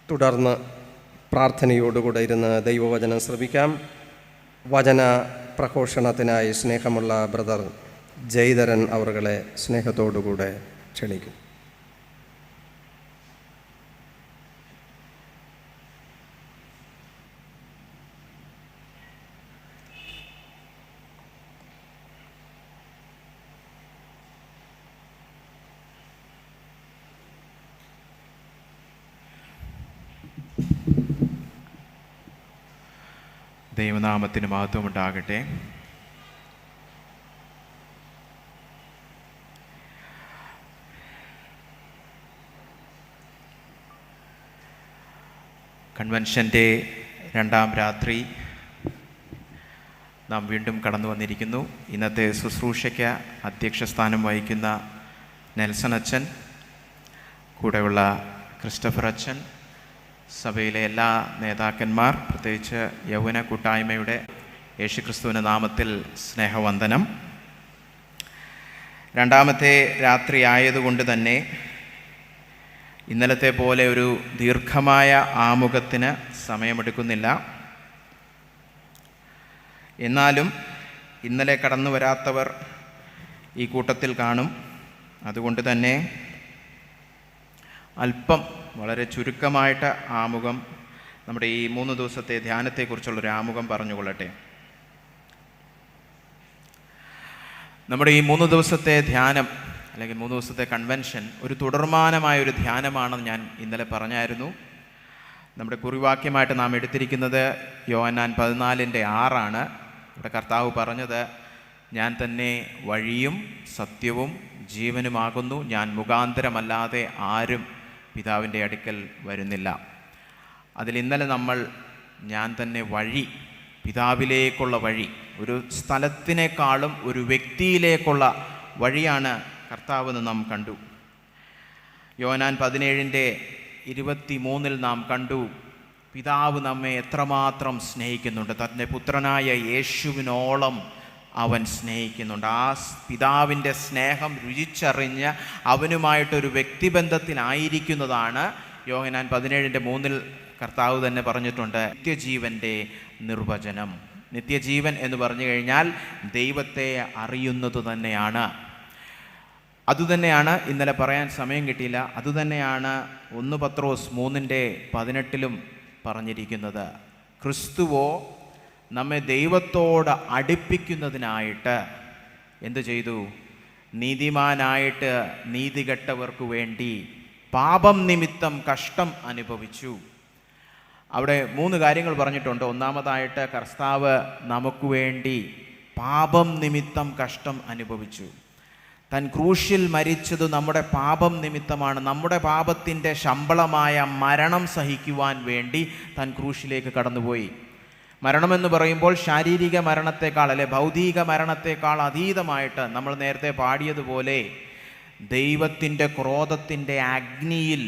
തുടർന്ന് പ്രാർത്ഥനയോടുകൂടെ ഇരുന്ന് ദൈവവചനം ശ്രവിക്കാം. വചന പ്രഘോഷണത്തിനായി സ്നേഹമുള്ള ബ്രദർ ജയധരൻ അവരുടെ സ്നേഹത്തോടുകൂടെ ക്ഷണിക്കും. ദൈവനാമത്തിന് മഹത്വമുണ്ടാകട്ടെ. കൺവെൻഷൻ്റെ രണ്ടാം രാത്രി നാം വീണ്ടും കടന്നു വന്നിരിക്കുന്നു. ഇന്നത്തെ ശുശ്രൂഷയ്ക്ക് അധ്യക്ഷസ്ഥാനം വഹിക്കുന്ന നെൽസൺ അച്ഛൻ, കൂടെയുള്ള ക്രിസ്റ്റഫർ അച്ഛൻ, സഭയിലെ എല്ലാ നേതാക്കന്മാർ, പ്രത്യേകിച്ച് യൗവന കൂട്ടായ്മയുടെ യേശുക്രിസ്തുവിൻ്റെ നാമത്തിൽ സ്നേഹവന്ദനം. രണ്ടാമത്തെ രാത്രി ആയതുകൊണ്ട് തന്നെ ഇന്നലത്തെ പോലെ ഒരു ദീർഘമായ ആമുഖത്തിന് സമയമെടുക്കുന്നില്ല. എന്നാലും ഇന്നലെ കടന്നു വരാത്തവർ ഈ കൂട്ടത്തിൽ കാണും. അതുകൊണ്ട് തന്നെ അല്പം വളരെ ചുരുക്കമായിട്ട് ആമുഖം, നമ്മുടെ ഈ 3 ദിവസത്തെ ധ്യാനത്തെക്കുറിച്ചുള്ളൊരു ആമുഖം പറഞ്ഞുകൊള്ളട്ടെ. നമ്മുടെ ഈ 3 ദിവസത്തെ ധ്യാനം അല്ലെങ്കിൽ 3 ദിവസത്തെ കൺവെൻഷൻ ഒരു തുടർമാനമായൊരു ധ്യാനമാണെന്ന് ഞാൻ ഇന്നലെ പറഞ്ഞായിരുന്നു. നമ്മുടെ കുറിവാക്യമായിട്ട് നാം എടുത്തിരിക്കുന്നത് യോഹന്നാൻ 14:6 ഇവിടെ കർത്താവ് പറഞ്ഞത്, ഞാൻ തന്നെ വഴിയും സത്യവും ജീവനുമാകുന്നു, ഞാൻ മുഖാന്തരമല്ലാതെ ആരും പിതാവിൻ്റെ അടുക്കൽ വരുന്നില്ല. അതിൽ ഇന്നലെ നമ്മൾ ഞാൻ തന്നെ വഴി, പിതാവിലേക്കുള്ള വഴി, ഒരു സ്ഥലത്തിനേക്കാളും ഒരു വ്യക്തിയിലേക്കുള്ള വഴിയാണ് കർത്താവെന്ന് നാം കണ്ടു. യോഹന്നാൻ 17:23 നാം കണ്ടു, പിതാവ് നമ്മെ എത്രമാത്രം സ്നേഹിക്കുന്നുണ്ട്, തൻ്റെ പുത്രനായ യേശുവിനോളം അവൻ സ്നേഹിക്കുന്നുണ്ട്. ആ പിതാവിൻ്റെ സ്നേഹം രുചിച്ചറിഞ്ഞ് അവനുമായിട്ടൊരു വ്യക്തിബന്ധത്തിലായിരിക്കുന്നതാണ് യോഹന്നാൻ 17:3 കർത്താവ് തന്നെ പറഞ്ഞിട്ടുണ്ട്, നിത്യജീവൻ്റെ നിർവചനം. നിത്യജീവൻ എന്ന് പറഞ്ഞു കഴിഞ്ഞാൽ ദൈവത്തെ അറിയുന്നത് തന്നെയാണ്. അതുതന്നെയാണ് ഇന്നലെ പറയാൻ സമയം കിട്ടിയില്ല. അതുതന്നെയാണ് 1 പത്രോസ് 3:18 പറഞ്ഞിരിക്കുന്നത്, ക്രിസ്തുവോ നമ്മെ ദൈവത്തോട് അടുപ്പിക്കുന്നതിനായിട്ട് എന്തു ചെയ്തു? നീതിമാനായിട്ട് നീതികെട്ടവർക്ക് വേണ്ടി പാപം നിമിത്തം കഷ്ടം അനുഭവിച്ചു. അവിടെ 3 കാര്യങ്ങൾ പറഞ്ഞിട്ടുണ്ട്. ഒന്നാമതായിട്ട് കർത്താവ് നമുക്ക് വേണ്ടി പാപം നിമിത്തം കഷ്ടം അനുഭവിച്ചു. താൻ ക്രൂശിൽ മരിച്ചത് നമ്മുടെ പാപം നിമിത്തമാണ്. നമ്മുടെ പാപത്തിൻ്റെ ശമ്പളമായ മരണം സഹിക്കുവാൻ വേണ്ടി താൻ ക്രൂശിലേക്ക് കടന്നുപോയി. മരണമെന്ന് പറയുമ്പോൾ ശാരീരിക മരണത്തെക്കാൾ ഭൗതിക മരണത്തെക്കാൾ അതീതമായിട്ട് നമ്മൾ നേരത്തെ പാടിയതുപോലെ ദൈവത്തിൻ്റെ ക്രോധത്തിൻ്റെ അഗ്നിയിൽ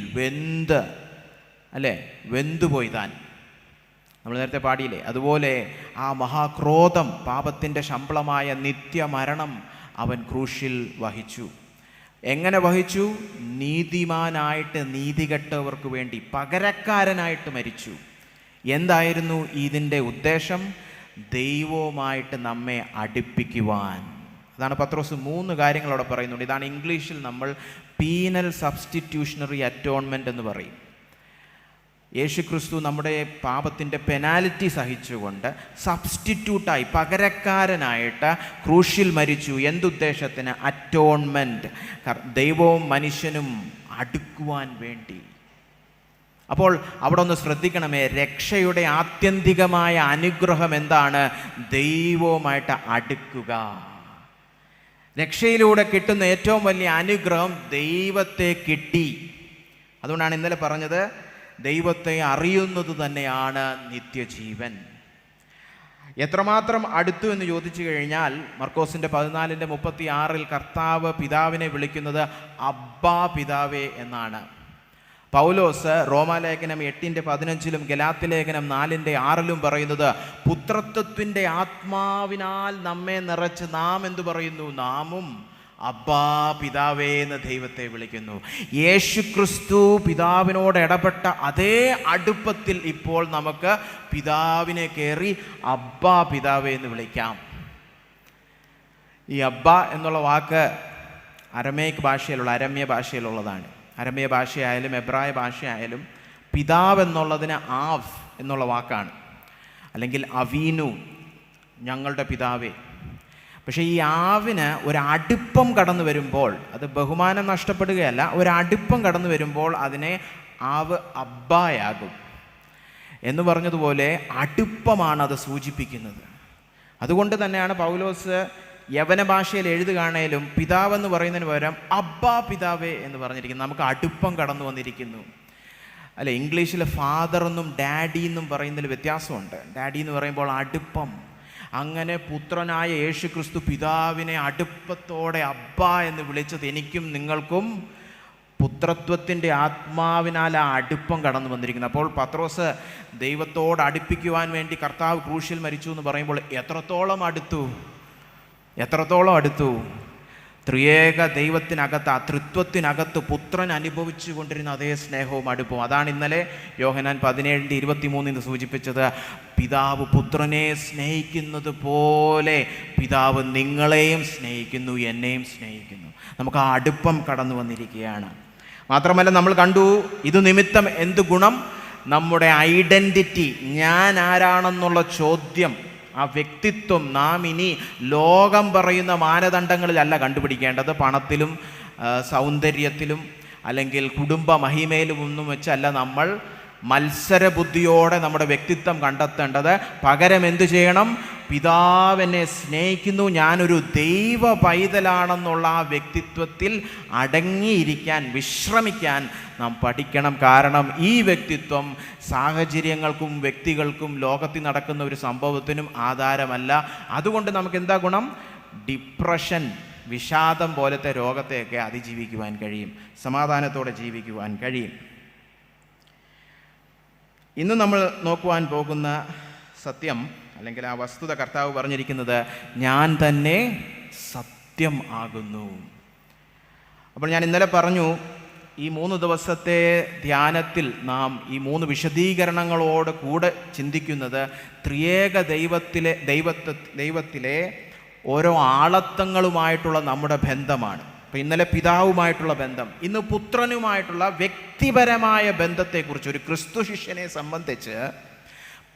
വെന്തുപോയി താൻ. നമ്മൾ നേരത്തെ പാടിയില്ലേ, അതുപോലെ ആ മഹാക്രോധം, പാപത്തിൻ്റെ ശമ്പളമായ നിത്യമരണം അവൻ ക്രൂശിൽ വഹിച്ചു. എങ്ങനെ വഹിച്ചു? നീതിമാനായിട്ട് നീതികെട്ടവർക്ക് വേണ്ടി പകരക്കാരനായിട്ട് മരിച്ചു. എന്തായിരുന്നു ഇതിൻ്റെ ഉദ്ദേശം? ദൈവവുമായിട്ട് നമ്മെ അടുപ്പിക്കുവാൻ. അതാണ് പത്രോസ് 3 കാര്യങ്ങൾ അവിടെ പറയുന്നുണ്ട്. ഇതാണ് ഇംഗ്ലീഷിൽ നമ്മൾ പീനൽ സബ്സ്റ്റിറ്റ്യൂഷണറി അറ്റോൺമെൻറ്റ് എന്ന് പറയും. യേശുക്രിസ്തു നമ്മുടെ പാപത്തിൻ്റെ പെനാൽറ്റി സഹിച്ചുകൊണ്ട് സബ്സ്റ്റിറ്റ്യൂട്ടായി, പകരക്കാരനായിട്ട് ക്രൂശിൽ മരിച്ചു. എന്തുദ്ദേശത്തിന്? അറ്റോൺമെൻറ്റ്, ദൈവവും മനുഷ്യനും അടുക്കുവാൻ വേണ്ടി. അപ്പോൾ അവിടെ ഒന്ന് ശ്രദ്ധിക്കണമേ, രക്ഷയുടെ ആത്യന്തികമായ അനുഗ്രഹം എന്താണ്? ദൈവവുമായിട്ട് അടുക്കുക. രക്ഷയിലൂടെ കിട്ടുന്ന ഏറ്റവും വലിയ അനുഗ്രഹം ദൈവത്തെ കിട്ടി. അതുകൊണ്ടാണ് ഇന്നലെ പറഞ്ഞത്, ദൈവത്തെ അറിയുന്നത് തന്നെയാണ് നിത്യജീവൻ. എത്രമാത്രം അടുത്തു എന്ന് ചോദിച്ചു കഴിഞ്ഞാൽ മർക്കോസിൻ്റെ 14:36 കർത്താവ് പിതാവിനെ വിളിക്കുന്നത് അബ്ബാ പിതാവേ എന്നാണ്. പൗലോസ് റോമാലേഖനം 8:15 ഗലാത്യലേഖനം 4:6 പറയുന്നത്, പുത്രത്വത്തിൻ്റെ ആത്മാവിനാൽ നമ്മെ നിറച്ച് നാം എന്തു പറയുന്നു? നാമും അബ്ബാ പിതാവേ എന്ന് ദൈവത്തെ വിളിക്കുന്നു. യേശുക്രിസ്തു പിതാവിനോട് ഇടപെട്ട അതേ അടുപ്പത്തിൽ ഇപ്പോൾ നമുക്ക് പിതാവിനെ കയറി അബ്ബാ പിതാവേ എന്ന് വിളിക്കാം. ഈ അബ്ബ എന്നുള്ള വാക്ക് അരമേയ്ക്ക് ഭാഷയിലുള്ള അരമ്യ ഭാഷയിലുള്ളതാണ്. അരമ്യ ഭാഷയായാലും എബ്രായ ഭാഷയായാലും പിതാവ് എന്നുള്ളതിന് ആവ് എന്നുള്ള വാക്കാണ്, അല്ലെങ്കിൽ അവീനു, ഞങ്ങളുടെ പിതാവേ. പക്ഷേ ഈ ആവിന് ഒരടുപ്പം കടന്നു വരുമ്പോൾ, അത് ബഹുമാനം നഷ്ടപ്പെടുകയല്ല, ഒരടുപ്പം കടന്നു വരുമ്പോൾ അതിനെ ആവ് അബ്ബായാകും എന്ന് പറഞ്ഞതുപോലെ അടുപ്പമാണ് അത് സൂചിപ്പിക്കുന്നത്. അതുകൊണ്ട് തന്നെയാണ് പൗലോസ് യവന ഭാഷയിൽ എഴുതുകയാണേലും പിതാവെന്ന് പറയുന്നതിന് പകരം അബ്ബാ പിതാവേ എന്ന് പറഞ്ഞിരിക്കുന്നു. നമുക്ക് അടുപ്പം കടന്നു വന്നിരിക്കുന്നു. അല്ലെ, ഇംഗ്ലീഷിൽ ഫാദർ എന്നും ഡാഡി എന്നും പറയുന്നതിൽ വ്യത്യാസമുണ്ട്. ഡാഡി എന്ന് പറയുമ്പോൾ അടുപ്പം. അങ്ങനെ പുത്രനായ യേശുക്രിസ്തു പിതാവിനെ അടുപ്പത്തോടെ അബ്ബാ എന്ന് വിളിച്ചത് എനിക്കും നിങ്ങൾക്കും പുത്രത്വത്തിൻ്റെ ആത്മാവിനാൽ ആ അടുപ്പം കടന്നു വന്നിരിക്കുന്നു. അപ്പോൾ പത്രോസ് ദൈവത്തോട് അടുപ്പിക്കുവാൻ വേണ്ടി കർത്താവ് ക്രൂശിൽ മരിച്ചു എന്ന് പറയുമ്പോൾ എത്രത്തോളം അടുത്തു. ത്രിയേക ദൈവത്തിനകത്ത്, ആ തൃത്വത്തിനകത്ത് പുത്രൻ അനുഭവിച്ചു കൊണ്ടിരുന്ന അതേ സ്നേഹവും അടുപ്പവും. അതാണ് ഇന്നലെ യോഹന്നാൻ 17:23 സൂചിപ്പിച്ചത്. പിതാവ് പുത്രനെ സ്നേഹിക്കുന്നത് പോലെ പിതാവ് നിങ്ങളെയും സ്നേഹിക്കുന്നു, എന്നെയും സ്നേഹിക്കുന്നു. നമുക്ക് ആ അടുപ്പം കടന്നു വന്നിരിക്കുകയാണ്. മാത്രമല്ല, നമ്മൾ കണ്ടു ഇത് നിമിത്തം എന്ത് ഗുണം? നമ്മുടെ ഐഡൻറ്റിറ്റി, ഞാൻ ആരാണെന്നുള്ള ചോദ്യം, ആ വ്യക്തിത്വം നാം ഇനി ലോകം പറയുന്ന മാനദണ്ഡങ്ങളിലല്ല കണ്ടുപിടിക്കേണ്ടത്. പണത്തിലും സൗന്ദര്യത്തിലും അല്ലെങ്കിൽ കുടുംബ മഹിമയിലും ഒന്നും വെച്ചല്ല നമ്മൾ മത്സരബുദ്ധിയോടെ നമ്മുടെ വ്യക്തിത്വം കണ്ടെത്തേണ്ടത്. പകരം എന്തു ചെയ്യണം? പിതാവിനെ സ്നേഹിക്കുന്നു, ഞാനൊരു ദൈവ പൈതലാണെന്നുള്ള ആ വ്യക്തിത്വത്തിൽ അടങ്ങിയിരിക്കാൻ, വിശ്രമിക്കാൻ നാം പഠിക്കണം. കാരണം ഈ വ്യക്തിത്വം സാഹചര്യങ്ങൾക്കും വ്യക്തികൾക്കും ലോകത്തിൽ നടക്കുന്ന ഒരു സംഭവത്തിനും ആധാരമല്ല. അതുകൊണ്ട് നമുക്ക് എന്താ ഗുണം? ഡിപ്രഷൻ, വിഷാദം പോലത്തെ രോഗത്തെയൊക്കെ അതിജീവിക്കുവാൻ കഴിയും, സമാധാനത്തോടെ ജീവിക്കുവാൻ കഴിയും. ഇന്ന് നമ്മൾ നോക്കുവാൻ പോകുന്ന സത്യം, അല്ലെങ്കിൽ ആ വസ്തുത, കർത്താവ് പറഞ്ഞിരിക്കുന്നത് ഞാൻ തന്നെ സത്യം ആകുന്നു. അപ്പോൾ ഞാൻ ഇന്നലെ പറഞ്ഞു, ഈ 3 ദിവസത്തെ ധ്യാനത്തിൽ നാം ഈ 3 വിശദീകരണങ്ങളോട് കൂടെ ചിന്തിക്കുന്നത് ത്രിയേക ദൈവത്തിലെ ഓരോ ആളത്വങ്ങളുമായിട്ടുള്ള നമ്മുടെ ബന്ധമാണ്. അപ്പോൾ ഇന്നലെ പിതാവുമായിട്ടുള്ള ബന്ധം, ഇന്ന് പുത്രനുമായിട്ടുള്ള വ്യക്തിപരമായ ബന്ധത്തെക്കുറിച്ച്, ഒരു ക്രിസ്തു ശിഷ്യനെ സംബന്ധിച്ച്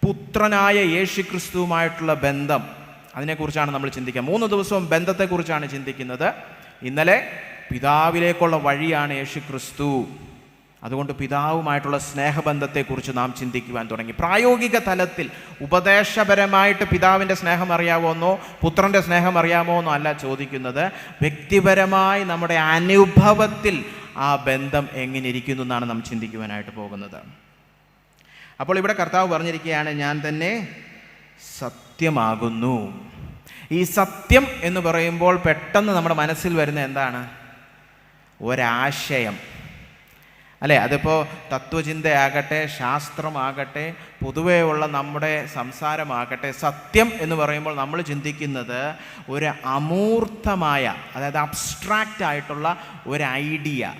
പുത്രനായ യേശു ക്രിസ്തുവുമായിട്ടുള്ള ബന്ധം, അതിനെക്കുറിച്ചാണ് നമ്മൾ ചിന്തിക്കുക. 3 ദിവസവും ബന്ധത്തെക്കുറിച്ചാണ് ചിന്തിക്കുന്നത്. ഇന്നലെ പിതാവിലേക്കുള്ള വഴിയാണ് യേശു ക്രിസ്തു. അതുകൊണ്ട് പിതാവുമായിട്ടുള്ള സ്നേഹബന്ധത്തെക്കുറിച്ച് നാം ചിന്തിക്കുവാൻ തുടങ്ങി. പ്രായോഗിക തലത്തിൽ ഉപദേശപരമായിട്ട് പിതാവിൻ്റെ സ്നേഹം അറിയാമോന്നോ പുത്രൻ്റെ സ്നേഹം അറിയാമോ എന്നോ അല്ല ചോദിക്കുന്നത്. വ്യക്തിപരമായി നമ്മുടെ അനുഭവത്തിൽ ആ ബന്ധം എങ്ങനെ ഇരിക്കുന്നു എന്നാണ് നാം ചിന്തിക്കുവാനായിട്ട് പോകുന്നത്. അപ്പോൾ ഇവിടെ കർത്താവ് പറഞ്ഞിരിക്കുകയാണ്, ഞാൻ തന്നെ സത്യമാകുന്നു. ഈ സത്യം എന്ന് പറയുമ്പോൾ പെട്ടെന്ന് നമ്മുടെ മനസ്സിൽ വരുന്ന എന്താണ്? ഒരാശയം, അല്ലേ? അതിപ്പോൾ തത്വചിന്തയാകട്ടെ, ശാസ്ത്രമാകട്ടെ, പൊതുവേ ഉള്ള നമ്മുടെ സംസാരമാകട്ടെ, സത്യം എന്ന് പറയുമ്പോൾ നമ്മൾ ചിന്തിക്കുന്നത് ഒരു അമൂർത്തമായ, അതായത് അബ്സ്ട്രാക്റ്റ് ആയിട്ടുള്ള ഒരു ഐഡിയ,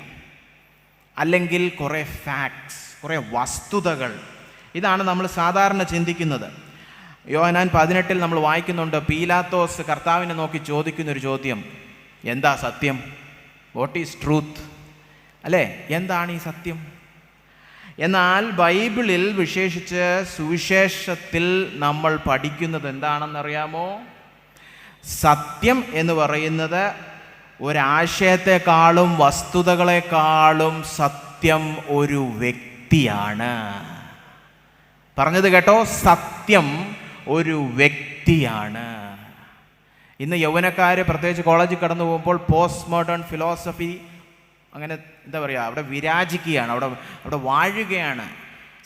അല്ലെങ്കിൽ കുറേ ഫാക്ട്സ്, കുറേ വസ്തുതകൾ. ഇതാണ് നമ്മൾ സാധാരണ ചിന്തിക്കുന്നത്. യോഹന്നാൻ 18 നമ്മൾ വായിക്കുന്നുണ്ട്, പീലാത്തോസ് കർത്താവിനെ നോക്കി ചോദിക്കുന്നൊരു ചോദ്യം, എന്താ സത്യം? What is truth? അല്ലേ, എന്താണ് ഈ സത്യം? എന്നാൽ ബൈബിളിൽ, വിശേഷിച്ച് സുവിശേഷത്തിൽ നമ്മൾ പഠിക്കുന്നത് എന്താണെന്നറിയാമോ? സത്യം എന്ന് പറയുന്നത് ഒരാശയത്തെക്കാളും വസ്തുതകളെക്കാളും സത്യം ഒരു വ്യക്തിയാണ്. പറഞ്ഞത് കേട്ടോ, സത്യം ഒരു വ്യക്തിയാണ്. ഇന്ന് യൗവനക്കാർ പ്രത്യേകിച്ച് കോളേജിൽ കടന്നു പോകുമ്പോൾ പോസ്റ്റ് മോഡേൺ ഫിലോസഫി അങ്ങനെ എന്താ പറയുക, അവിടെ വിരാജിക്കുകയാണ്, അവിടെ വാഴുകയാണ്.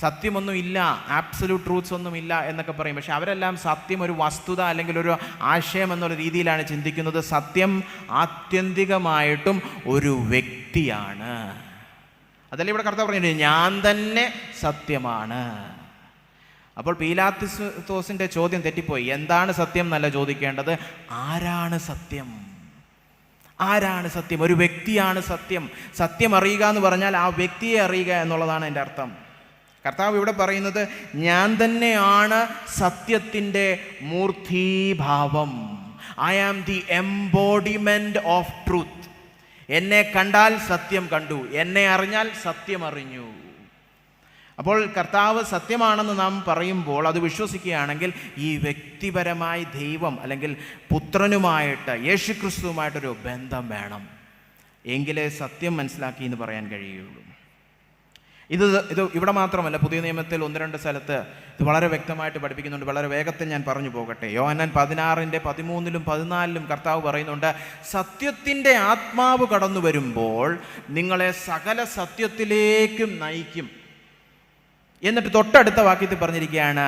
സത്യമൊന്നും ഇല്ല, ആബ്സല്യൂട്ട് ട്രൂത്ത്സ് ഒന്നും ഇല്ല എന്നൊക്കെ പറയും. പക്ഷെ അവരെല്ലാം സത്യം ഒരു വസ്തുത അല്ലെങ്കിൽ ഒരു ആശയം എന്നുള്ള രീതിയിലാണ് ചിന്തിക്കുന്നത്. സത്യം ആത്യന്തികമായിട്ടും ഒരു വ്യക്തിയാണ്. അതല്ലേ ഇവിടെ കർത്താവ് പറഞ്ഞിട്ടുണ്ട്, ഞാൻ തന്നെ സത്യമാണ്. അപ്പോൾ പീലാത്തോസിൻ്റെ ചോദ്യം തെറ്റിപ്പോയി. എന്താണ് സത്യം എന്നല്ല ചോദിക്കേണ്ടത്, ആരാണ് സത്യം? ആരാണ് സത്യം? ഒരു വ്യക്തിയാണ് സത്യം. സത്യം അറിയുക എന്ന് പറഞ്ഞാൽ ആ വ്യക്തിയെ അറിയുക എന്നുള്ളതാണ് എൻ്റെ അർത്ഥം. കർത്താവ് ഇവിടെ പറയുന്നത്, ഞാൻ തന്നെയാണ് സത്യത്തിൻ്റെ മൂർത്തീഭാവം. I am the embodiment of truth. എന്നെ കണ്ടാൽ സത്യം കണ്ടു, എന്നെ അറിഞ്ഞാൽ സത്യം അറിഞ്ഞു. അപ്പോൾ കർത്താവ് സത്യമാണെന്ന് നാം പറയുമ്പോൾ അത് വിശ്വസിക്കുകയാണെങ്കിൽ ഈ വ്യക്തിപരമായി ദൈവം അല്ലെങ്കിൽ പുത്രനുമായിട്ട് യേശുക്രിസ്തുവുമായിട്ടൊരു ബന്ധം വേണം. എങ്കിലേ സത്യം മനസ്സിലാക്കി എന്ന് പറയാൻ കഴിയുള്ളൂ. ഇത് ഇവിടെ മാത്രമല്ല, പുതിയ നിയമത്തിൽ 1-2 സ്ഥലത്ത് ഇത് വളരെ വ്യക്തമായിട്ട് പഠിപ്പിക്കുന്നുണ്ട്. വളരെ വേഗത്തിൽ ഞാൻ പറഞ്ഞു പോകട്ടെ. യോഹന്നാൻ 16:13-14 കർത്താവ് പറയുന്നുണ്ട്, സത്യത്തിൻ്റെ ആത്മാവ് കടന്നു വരുമ്പോൾ നിങ്ങളെ സകല സത്യത്തിലേക്കും നയിക്കും. എന്നിട്ട് തൊട്ടടുത്ത വാക്യത്തിൽ പറഞ്ഞിരിക്കുകയാണ്,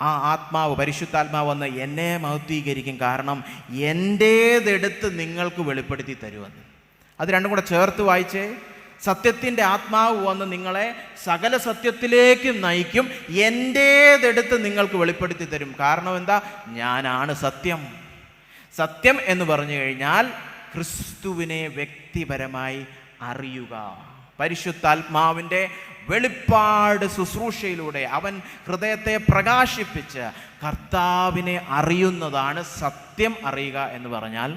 ആ ആത്മാവ്, പരിശുദ്ധാത്മാവ് വന്ന് എന്നെ മഹത്വീകരിക്കും, കാരണം എൻ്റേതെടുത്ത് നിങ്ങൾക്ക് വെളിപ്പെടുത്തി തരുമെന്ന്. അത് രണ്ടും കൂടെ ചേർത്ത് വായിച്ചേ. സത്യത്തിൻ്റെ ആത്മാവ് വന്ന് നിങ്ങളെ സകല സത്യത്തിലേക്കും നയിക്കും, എൻ്റേതെടുത്ത് നിങ്ങൾക്ക് വെളിപ്പെടുത്തി തരും. കാരണം എന്താ? ഞാനാണ് സത്യം. സത്യം എന്ന് പറഞ്ഞു കഴിഞ്ഞാൽ ക്രിസ്തുവിനെ വ്യക്തിപരമായി അറിയുക. പരിശുദ്ധാത്മാവിൻ്റെ വെളിപ്പാട് ശുശ്രൂഷയിലൂടെ അവൻ ഹൃദയത്തെ പ്രകാശിപ്പിച്ച് കർത്താവിനെ അറിയുന്നതാണ് സത്യം അറിയുക എന്ന് പറഞ്ഞാൽ.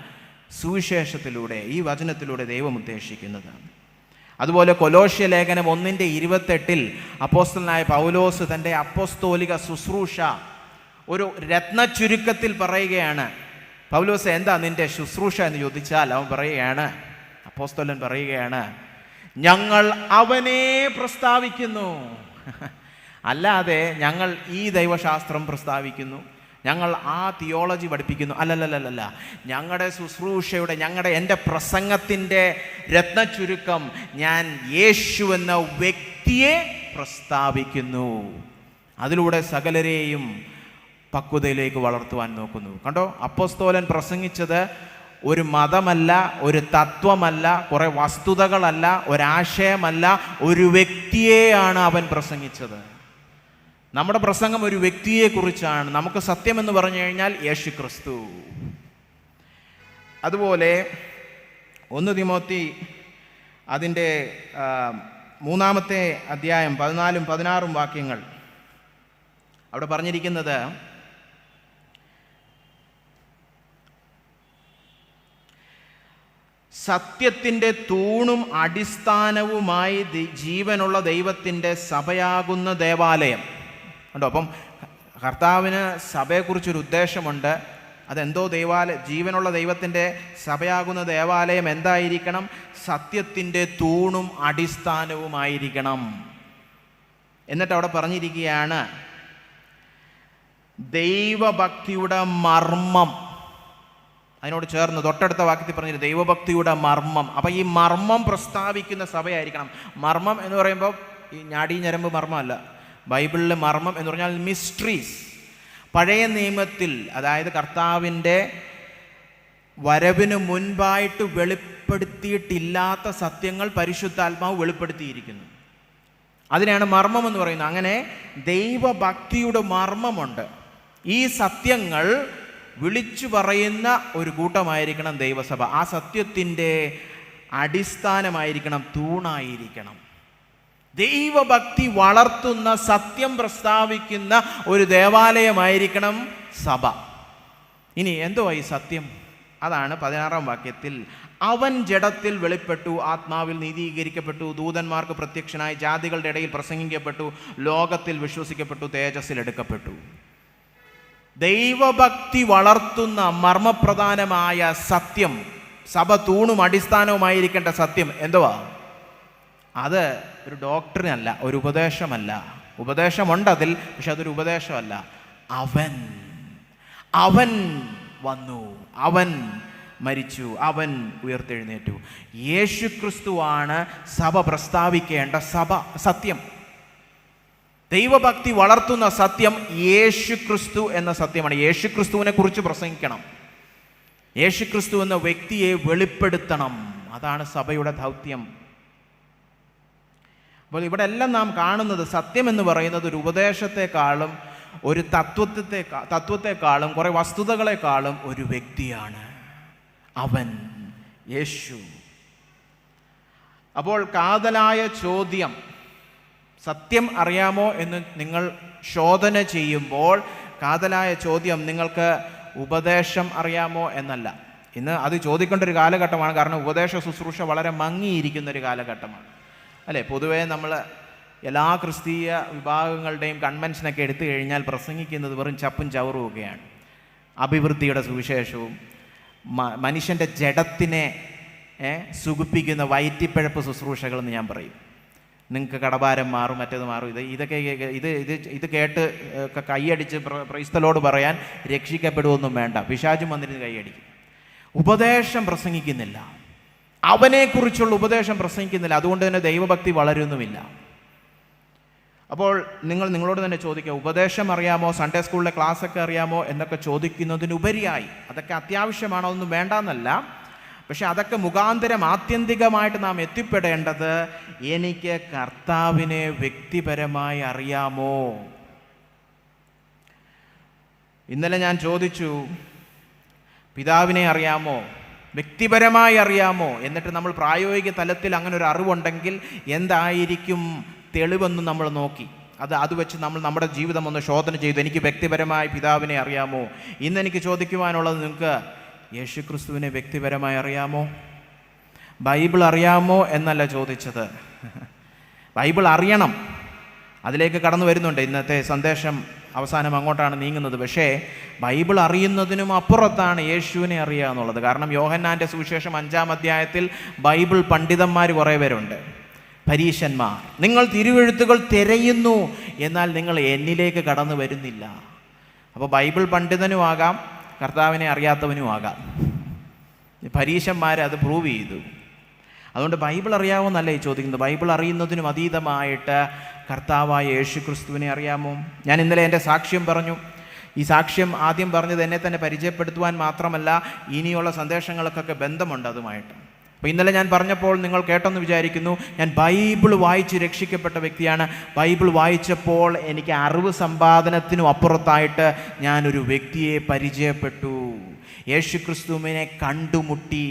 സുവിശേഷത്തിലൂടെ, ഈ വചനത്തിലൂടെ ദൈവം ഉദ്ദേശിക്കുന്നതാണ്. അതുപോലെ കൊലോസ്യ ലേഖനം 1:28 അപ്പോസ്തലനായ പൗലോസ് തൻ്റെ അപ്പോസ്തോലിക ശുശ്രൂഷ ഒരു രത്ന ചുരുക്കത്തിൽ പറയുകയാണ്. പൗലോസ്, എന്താ നിൻ്റെ ശുശ്രൂഷ എന്ന് ചോദിച്ചാൽ അവൻ പറയുകയാണ്, അപ്പോസ്തലൻ പറയുകയാണ്, ഞങ്ങൾ അവനെ പ്രസ്താവിക്കുന്നു, അല്ലാതെ ഞങ്ങൾ ഈ ദൈവശാസ്ത്രം പ്രസ്താവിക്കുന്നു, ഞങ്ങൾ ആ തിയോളജി പഠിപ്പിക്കുന്നു, അല്ലല്ലല്ല. ഞങ്ങളുടെ ശുശ്രൂഷയുടെ, എൻ്റെ പ്രസംഗത്തിൻ്റെ രത്നചുരുക്കം ഞാൻ യേശു എന്ന വ്യക്തിയെ പ്രസ്താവിക്കുന്നു. അതിലൂടെ സകലരെയും പക്വതയിലേക്ക് വളർത്തുവാൻ നോക്കുന്നു. കണ്ടോ, അപ്പോസ്തലൻ പ്രസംഗിച്ചത് ഒരു മതമല്ല, ഒരു തത്വമല്ല, കുറേ വസ്തുതകളല്ല, ഒരാശയമല്ല, ഒരു വ്യക്തിയെയാണ് അവൻ പ്രസംഗിച്ചത്. നമ്മുടെ പ്രസംഗം ഒരു വ്യക്തിയെക്കുറിച്ചാണ്. നമുക്ക് സത്യം എന്ന് പറഞ്ഞു കഴിഞ്ഞാൽ യേശുക്രിസ്തു. അതുപോലെ 1 തിമോത്തി അതിൻ്റെ 3-ാമത്തെ അധ്യായം 14-16 വാക്യങ്ങൾ അവിടെ പറഞ്ഞിരിക്കുന്നത്, സത്യത്തിൻ്റെ തൂണും അടിസ്ഥാനവുമായി ജീവനുള്ള ദൈവത്തിൻ്റെ സഭയാകുന്ന ദേവാലയം. ഉണ്ടോ? അപ്പം കർത്താവിന് സഭയെക്കുറിച്ചൊരു ഉദ്ദേശമുണ്ട്. അതെന്തോ ജീവനുള്ള ദൈവത്തിൻ്റെ സഭയാകുന്ന ദേവാലയം എന്തായിരിക്കണം? സത്യത്തിൻ്റെ തൂണും അടിസ്ഥാനവുമായിരിക്കണം. എന്നിട്ട് അവിടെ പറഞ്ഞിരിക്കുകയാണ്, ദൈവഭക്തിയുടെ മർമ്മം. അതിനോട് ചേർന്ന് തൊട്ടടുത്ത വാക്യത്തിൽ പറഞ്ഞിട്ട് ദൈവഭക്തിയുടെ മർമ്മം. അപ്പം ഈ മർമ്മം പ്രസ്താവിക്കുന്ന സഭയായിരിക്കണം. മർമ്മം എന്ന് പറയുമ്പോൾ ഈ ഞാടി ഞരമ്പ് മർമ്മമല്ല. ബൈബിളിലെ മർമ്മം എന്ന് പറഞ്ഞാൽ മിസ്റ്ററീസ്. പഴയ നിയമത്തിൽ, അതായത് കർത്താവിൻ്റെ വരവിന് മുൻപായിട്ട് വെളിപ്പെടുത്തിയിട്ടില്ലാത്ത സത്യങ്ങൾ പരിശുദ്ധാത്മാവ് വെളിപ്പെടുത്തിയിരിക്കുന്നു. അതിനെയാണ് മർമ്മം എന്ന് പറയുന്നത്. അങ്ങനെ ദൈവഭക്തിയുടെ മർമ്മമുണ്ട്. ഈ സത്യങ്ങൾ വിളിച്ചു പറയുന്ന ഒരു കൂട്ടമായിരിക്കണം ദൈവസഭ. ആ സത്യത്തിൻ്റെ അടിസ്ഥാനമായിരിക്കണം, തൂണായിരിക്കണം. ദൈവഭക്തി വളർത്തുന്ന, സത്യം പ്രസ്താവിക്കുന്ന ഒരു ദേവാലയമായിരിക്കണം സഭ. ഇനി എന്തുവാ ഈ സത്യം? അതാണ് 16-ാം വാക്യത്തിൽ, അവൻ ജഡത്തിൽ വെളിപ്പെട്ടു, ആത്മാവിൽ നീതീകരിക്കപ്പെട്ടു, ദൂതന്മാർക്ക് പ്രത്യക്ഷനായി, ജാതികളുടെ ഇടയിൽ പ്രസംഗിക്കപ്പെട്ടു, ലോകത്തിൽ വിശ്വസിക്കപ്പെട്ടു, തേജസ്സിൽ എടുക്കപ്പെട്ടു. ദൈവഭക്തി വളർത്തുന്ന മർമ്മപ്രധാനമായ സത്യം, സഭ തൂണും അടിസ്ഥാനവുമായിരിക്കേണ്ട സത്യം എന്തുവാ? അത് ഒരു ഡോക്ടറിനല്ല, ഒരു ഉപദേശമല്ല. ഉപദേശമുണ്ട് അതിൽ, പക്ഷെ അതൊരു ഉപദേശമല്ല. അവൻ വന്നു, അവൻ മരിച്ചു, അവൻ ഉയർത്തെഴുന്നേറ്റു. യേശുക്രിസ്തുവാണ് സഭ പ്രസ്താവിക്കേണ്ട സത്യം. ദൈവഭക്തി വളർത്തുന്ന സത്യം യേശുക്രിസ്തു എന്ന സത്യമാണ്. യേശുക്രിസ്തുവിനെ കുറിച്ച് പ്രസംഗിക്കണം. യേശുക്രിസ്തു എന്ന വ്യക്തിയെ വെളിപ്പെടുത്തണം. അതാണ് സഭയുടെ ദൗത്യം. അപ്പോൾ ഇവിടെ എല്ലാം നാം കാണുന്നത്, സത്യം എന്ന് പറയുന്നത് ഒരു ഉപദേശത്തെക്കാളും, ഒരു തത്വത്തെക്കാളും, കുറേ വസ്തുതകളെക്കാളും ഒരു വ്യക്തിയാണ്. അവൻ യേശു. അപ്പോൾ കാതലായ ചോദ്യം, സത്യം അറിയാമോ എന്ന് നിങ്ങൾ ശോധന ചെയ്യുമ്പോൾ കാതലായ ചോദ്യം നിങ്ങൾക്ക് ഉപദേശം അറിയാമോ എന്നല്ല. ഇന്ന് അത് ചോദിക്കേണ്ട ഒരു കാലഘട്ടമാണ്. കാരണം ഉപദേശ ശുശ്രൂഷ വളരെ മങ്ങിയിരിക്കുന്നൊരു കാലഘട്ടമാണ് അല്ലേ. പൊതുവേ നമ്മൾ എല്ലാ ക്രിസ്തീയ വിഭാഗങ്ങളുടെയും കൺവെൻഷനൊക്കെ എടുത്തു കഴിഞ്ഞാൽ പ്രസംഗിക്കുന്നത് വെറും ചപ്പും ചവറും ഒക്കെയാണ്. അഭിവൃദ്ധിയുടെ സുവിശേഷവും മനുഷ്യൻ്റെ ജഡത്തിനെ സുഖിപ്പിക്കുന്ന വയറ്റിപ്പിഴപ്പ് ശുശ്രൂഷകളെന്ന് ഞാൻ പറയും. നിങ്ങൾക്ക് കടഭാരം മാറും, മറ്റേത് മാറും. ഇതൊക്കെ ഇത് കേട്ട് കൈയടിച്ച് ക്രൈസ്തലോട് പറയാൻ രക്ഷിക്കപ്പെടുമൊന്നും വേണ്ട. പിശാചും വന്നിരുന്ന് കൈയടിക്കും. ഉപദേശം പ്രസംഗിക്കുന്നില്ല, അവനെക്കുറിച്ചുള്ള ഉപദേശം പ്രസംഗിക്കുന്നില്ല. അതുകൊണ്ട് തന്നെ ദൈവഭക്തി വളരുന്നുമില്ല. അപ്പോൾ നിങ്ങളോട് തന്നെ ചോദിക്കുക, ഉപദേശം അറിയാമോ, സൺഡേ സ്കൂളിലെ ക്ലാസ്സൊക്കെ അറിയാമോ എന്നൊക്കെ ചോദിക്കുന്നതിനുപരിയായി, അതൊക്കെ അത്യാവശ്യമാണോ, ഒന്നും വേണ്ടെന്നല്ല. പക്ഷെ അതൊക്കെ മുഖാന്തരം ആത്യന്തികമായിട്ട് നാം എത്തിപ്പെടേണ്ടത്, എനിക്ക് കർത്താവിനെ വ്യക്തിപരമായി അറിയാമോ. ഇന്നലെ ഞാൻ ചോദിച്ചു, പിതാവിനെ അറിയാമോ, വ്യക്തിപരമായി അറിയാമോ? എന്നിട്ട് നമ്മൾ പ്രായോഗിക തലത്തിൽ അങ്ങനെ ഒരു അറിവുണ്ടെങ്കിൽ എന്തായിരിക്കും തെളിവെന്ന് നമ്മൾ നോക്കി. അത് വെച്ച് നമ്മൾ നമ്മുടെ ജീവിതം ഒന്ന് ശോധന ചെയ്തു. എനിക്ക് വ്യക്തിപരമായി പിതാവിനെ അറിയാമോ? ഇന്ന് എനിക്ക് ചോദിക്കുവാനുള്ളത്, നിങ്ങൾക്ക് യേശുക്രിസ്തുവിനെ വ്യക്തിപരമായി അറിയാമോ? ബൈബിൾ അറിയാമോ എന്നല്ല ചോദിച്ചത്. ബൈബിൾ അറിയണം, അതിലേക്ക് കടന്നു വരുന്നുണ്ട്. ഇന്നത്തെ സന്ദേശം അവസാനം അങ്ങോട്ടാണ് നീങ്ങുന്നത്. പക്ഷേ ബൈബിൾ അറിയുന്നതിനും അപ്പുറത്താണ് യേശുവിനെ അറിയുക എന്നുള്ളത്. കാരണം യോഹന്നാൻ്റെ സുവിശേഷം 5-ാം അധ്യായത്തിൽ ബൈബിൾ പണ്ഡിതന്മാർ കുറേ പേരുണ്ട്, പരീശന്മാർ. നിങ്ങൾ തിരുവെഴുത്തുകൾ തിരയുന്നു, എന്നാൽ നിങ്ങൾ എന്നിലേക്ക് കടന്നു വരുന്നില്ല. അപ്പോൾ ബൈബിൾ പണ്ഡിതനുമാകാം, കർത്താവിനെ അറിയാത്തവനുമാകാം. പരീശന്മാർ അത് പ്രൂവ് ചെയ്തു. അതുകൊണ്ട് ബൈബിൾ അറിയാമോന്നല്ല ഈ ചോദിക്കുന്നത്. ബൈബിൾ അറിയുന്നതിനും അതീതമായിട്ട് കർത്താവായ യേശുക്രിസ്തുവിനെ അറിയാമോ? ഞാൻ ഇന്നലെ എൻ്റെ സാക്ഷ്യം പറഞ്ഞു. ഈ സാക്ഷ്യം ആദ്യം പറഞ്ഞത് എന്നെ തന്നെ പരിചയപ്പെടുത്തുവാൻ മാത്രമല്ല, ഇനിയുള്ള സന്ദേശങ്ങൾക്കൊക്കെ ബന്ധമുണ്ട് അതുമായിട്ട്. അപ്പോൾ ഇന്നലെ ഞാൻ പറഞ്ഞപ്പോൾ നിങ്ങൾ കേട്ടെന്ന് വിചാരിക്കുന്നു. ഞാൻ ബൈബിൾ വായിച്ച് രക്ഷിക്കപ്പെട്ട വ്യക്തിയാണ്. ബൈബിൾ വായിച്ചപ്പോൾ എനിക്ക് അറിവ് സമ്പാദനത്തിനും അപ്പുറത്തായിട്ട് ഞാനൊരു വ്യക്തിയെ പരിചയപ്പെട്ടു, യേശുക്രിസ്തുവിനെ കണ്ടുമുട്ടി.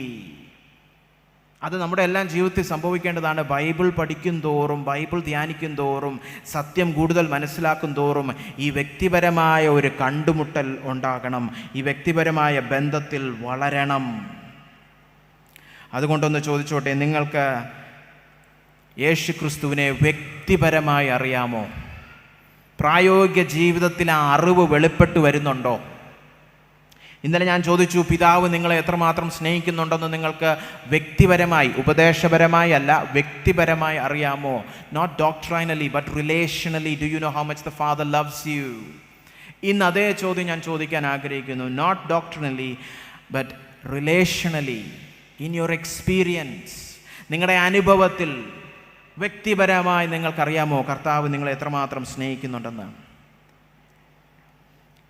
അത് നമ്മുടെ എല്ലാം ജീവിതത്തിൽ സംഭവിക്കേണ്ടതാണ്. ബൈബിൾ പഠിക്കും തോറും, ബൈബിൾ ധ്യാനിക്കും തോറും, സത്യം കൂടുതൽ മനസ്സിലാക്കും തോറും ഈ വ്യക്തിപരമായ ഒരു കണ്ടുമുട്ടൽ ഉണ്ടാകണം. ഈ വ്യക്തിപരമായ ബന്ധത്തിൽ വളരണം. അതുകൊണ്ടൊന്ന് ചോദിച്ചോട്ടെ, നിങ്ങൾക്ക് യേശുക്രിസ്തുവിനെ വ്യക്തിപരമായി അറിയാമോ? പ്രായോഗിക ജീവിതത്തിൽ ആ അറിവ് വെളിപ്പെട്ട് വരുന്നുണ്ടോ? ഇന്നലെ ഞാൻ ചോദിച്ചു, പിതാവ് നിങ്ങളെ എത്രമാത്രം സ്നേഹിക്കുന്നുണ്ടെന്ന് നിങ്ങൾക്ക് വ്യക്തിപരമായി, ഉപദേശപരമായി അല്ല, വ്യക്തിപരമായി അറിയാമോ? Not doctrinally but relationally. Do you know how much the father loves you? ഇന്ന് അതേ ചോദ്യം ഞാൻ ചോദിക്കാൻ ആഗ്രഹിക്കുന്നു. Not doctrinally but relationally, in your experience, നിങ്ങളുടെ അനുഭവത്തിൽ വ്യക്തിപരമായി നിങ്ങൾക്കറിയാമോ കർത്താവ് നിങ്ങളെ എത്രമാത്രം സ്നേഹിക്കുന്നുണ്ടെന്ന്?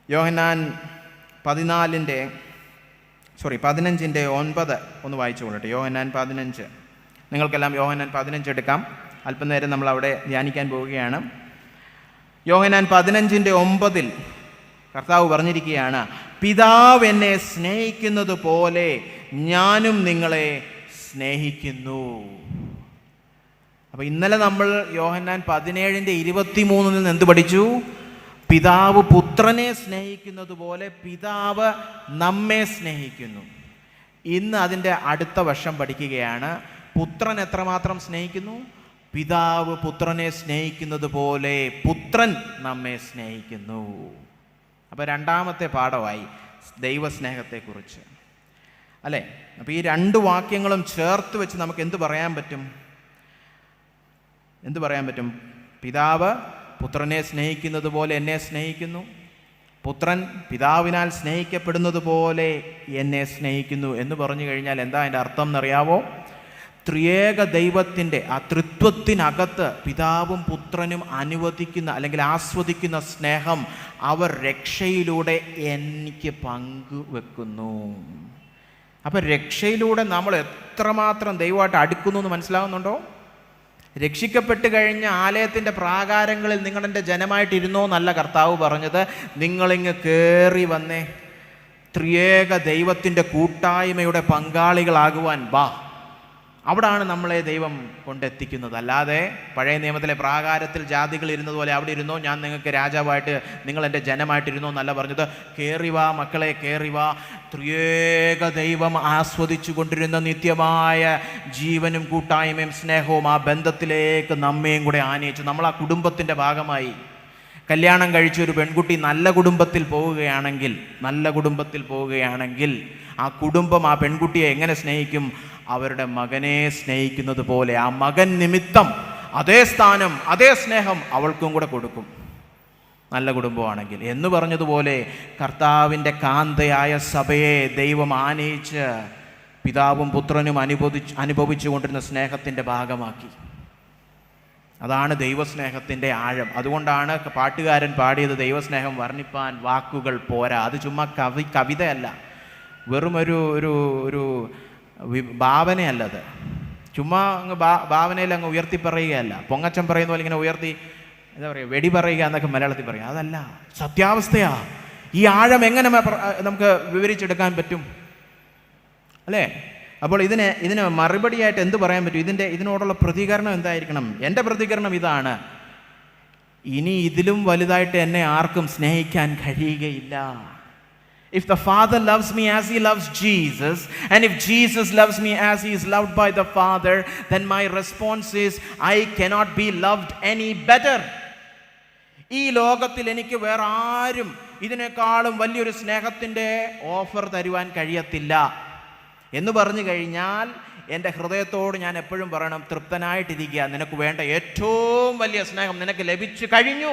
യോഹന്നാൻ 15:9 ഒന്ന് വായിച്ചു കൊള്ളട്ടെ. യോഹന്നാൻ 15. നിങ്ങൾക്കെല്ലാം യോഹന്നാൻ 15 എടുക്കാം. അല്പനേരം നമ്മൾ അവിടെ ധ്യാനിക്കാൻ പോവുകയാണ്. യോഹന്നാൻ 15:9 കർത്താവ് പറഞ്ഞിരിക്കുകയാണ്, പിതാവ് എന്നെ സ്നേഹിക്കുന്നത് പോലെ ഞാനും നിങ്ങളെ സ്നേഹിക്കുന്നു. അപ്പോൾ ഇന്നലെ നമ്മൾ യോഹന്നാൻ 17:23 നിന്ന് എന്ത് പഠിച്ചു? പിതാവ് പുത്രനെ സ്നേഹിക്കുന്നത് പോലെ പിതാവ് നമ്മെ സ്നേഹിക്കുന്നു. ഇന്ന് അതിൻ്റെ അടുത്ത വശം പഠിക്കുകയാണ്. പുത്രൻ എത്രമാത്രം സ്നേഹിക്കുന്നു? പിതാവ് പുത്രനെ സ്നേഹിക്കുന്നത് പോലെ പുത്രൻ നമ്മെ സ്നേഹിക്കുന്നു. അപ്പോൾ രണ്ടാമത്തെ പാഠമായി ദൈവസ്നേഹത്തെക്കുറിച്ച് അല്ലേ. അപ്പോൾ ഈ രണ്ട് വാക്യങ്ങളും ചേർത്ത് വെച്ച് നമുക്ക് എന്ത് പറയാൻ പറ്റും? പിതാവ് പുത്രനെ സ്നേഹിക്കുന്നത് പോലെ എന്നെ സ്നേഹിക്കുന്നു, പുത്രൻ പിതാവിനാൽ സ്നേഹിക്കപ്പെടുന്നത് പോലെ എന്നെ സ്നേഹിക്കുന്നു എന്ന് പറഞ്ഞു കഴിഞ്ഞാൽ എന്താ അതിൻ്റെ അർത്ഥം എന്നറിയാവോ? ത്രിയേക ദൈവത്തിൻ്റെ ആ തൃത്വത്തിനകത്ത് പിതാവും പുത്രനും അനുവദിക്കുന്ന അല്ലെങ്കിൽ ആസ്വദിക്കുന്ന സ്നേഹം അവർ രക്ഷയിലൂടെ എനിക്ക് പങ്കുവെക്കുന്നു. അപ്പം രക്ഷയിലൂടെ നമ്മൾ എത്രമാത്രം ദൈവമായിട്ട് അടുക്കുന്നു എന്ന് മനസ്സിലാവുന്നുണ്ടോ? രക്ഷിക്കപ്പെട്ട് കഴിഞ്ഞ ആലയത്തിൻ്റെ പ്രാകാരങ്ങളിൽ നിങ്ങളെൻ്റെ ജനമായിട്ടിരുന്നോ എന്നല്ല കർത്താവ് പറഞ്ഞത്. നിങ്ങളിങ്ങ് കയറി വന്നേ, ത്രിയേക ദൈവത്തിൻ്റെ കൂട്ടായ്മയുടെ പങ്കാളികളാകുവാൻ വാ. അവിടാണ് നമ്മളെ ദൈവം കൊണ്ടെത്തിക്കുന്നത്. അല്ലാതെ പഴയ നിയമത്തിലെ പ്രാകാരത്തിൽ ജാതികൾ ഇരുന്നത് പോലെ അവിടെ ഇരുന്നോ, ഞാൻ നിങ്ങൾക്ക് രാജാവായിട്ട്, നിങ്ങൾ എൻ്റെ ജനമായിട്ടിരുന്നോ എന്നല്ല പറഞ്ഞത്. കയറിവാ മക്കളെ, കയറിവാ. ത്രിയേക ദൈവം ആസ്വദിച്ചു കൊണ്ടിരുന്ന നിത്യമായ ജീവനും കൂട്ടായ്മയും സ്നേഹവും ആ ബന്ധത്തിലേക്ക് നമ്മയും കൂടെ ആനയിച്ചു. നമ്മൾ ആ കുടുംബത്തിൻ്റെ ഭാഗമായി. കല്യാണം കഴിച്ച ഒരു പെൺകുട്ടി നല്ല കുടുംബത്തിൽ പോവുകയാണെങ്കിൽ ആ കുടുംബം ആ പെൺകുട്ടിയെ എങ്ങനെ സ്നേഹിക്കും? അവരുടെ മകനെ സ്നേഹിക്കുന്നത് പോലെ ആ മകൻ നിമിത്തം അതേ സ്ഥാനം, അതേ സ്നേഹം അവൾക്കും കൂടെ കൊടുക്കും, നല്ല കുടുംബമാണെങ്കിൽ. എന്ന് പറഞ്ഞതുപോലെ കർത്താവിൻ്റെ കാന്തയായ സഭയെ ദൈവം ആനയിച്ച് പിതാവും പുത്രനും അനുഭവിച്ചു കൊണ്ടിരുന്ന സ്നേഹത്തിൻ്റെ ഭാഗമാക്കി. അതാണ് ദൈവസ്നേഹത്തിൻ്റെ ആഴം. അതുകൊണ്ടാണ് പാട്ടുകാരൻ പാടിയത്, ദൈവസ്നേഹം വർണ്ണിപ്പാൻ വാക്കുകൾ പോരാ. അത് ചുമ്മാ കവിതയല്ല, വെറും ഒരു ഭാവനയല്ലത്. ചുമ്മാ അങ്ങ് ഭാവനയിൽ അങ്ങ് ഉയർത്തി പറയുകയല്ല, പൊങ്ങച്ചം പറയുന്ന പോലെ ഇങ്ങനെ ഉയർത്തി എന്താ പറയുക, വെടി പറയുക എന്നൊക്കെ മലയാളത്തിൽ പറയുക. അതല്ല, സത്യാവസ്ഥയാ. ഈ ആഴം എങ്ങനെ നമുക്ക് വിവരിച്ചെടുക്കാൻ പറ്റും അല്ലേ? അപ്പോൾ ഇതിന് മറുപടിയായിട്ട് എന്ത് പറയാൻ പറ്റും? ഇതിനോടുള്ള പ്രതികരണം എന്തായിരിക്കണം? എൻ്റെ പ്രതികരണം ഇതാണ്: ഇനി ഇതിലും വലുതായിട്ട് എന്നെ ആർക്കും സ്നേഹിക്കാൻ കഴിയുകയില്ല. If the Father loves me as He loves Jesus, and if Jesus loves me as He is loved by the Father, then my response is, I cannot be loved any better. ഈ ലോകത്തിൽ എനിക്ക് വേറെ ആരും ഇതിനേക്കാളും വലിയൊരു സ്നേഹത്തിൻ്റെ offer തരുവാൻ കഴിയത്തില്ല എന്ന് പറഞ്ഞു കഴിഞ്ഞാൽ എൻ്റെ ഹൃദയത്തോട് ഞാൻ എപ്പോഴും പറയണം, തൃപ്തനായിട്ടിരിക്കുക. നിനക്ക് വേണ്ട ഏറ്റവും വലിയ സ്നേഹം നിനക്ക് ലഭിച്ചു കഴിഞ്ഞു.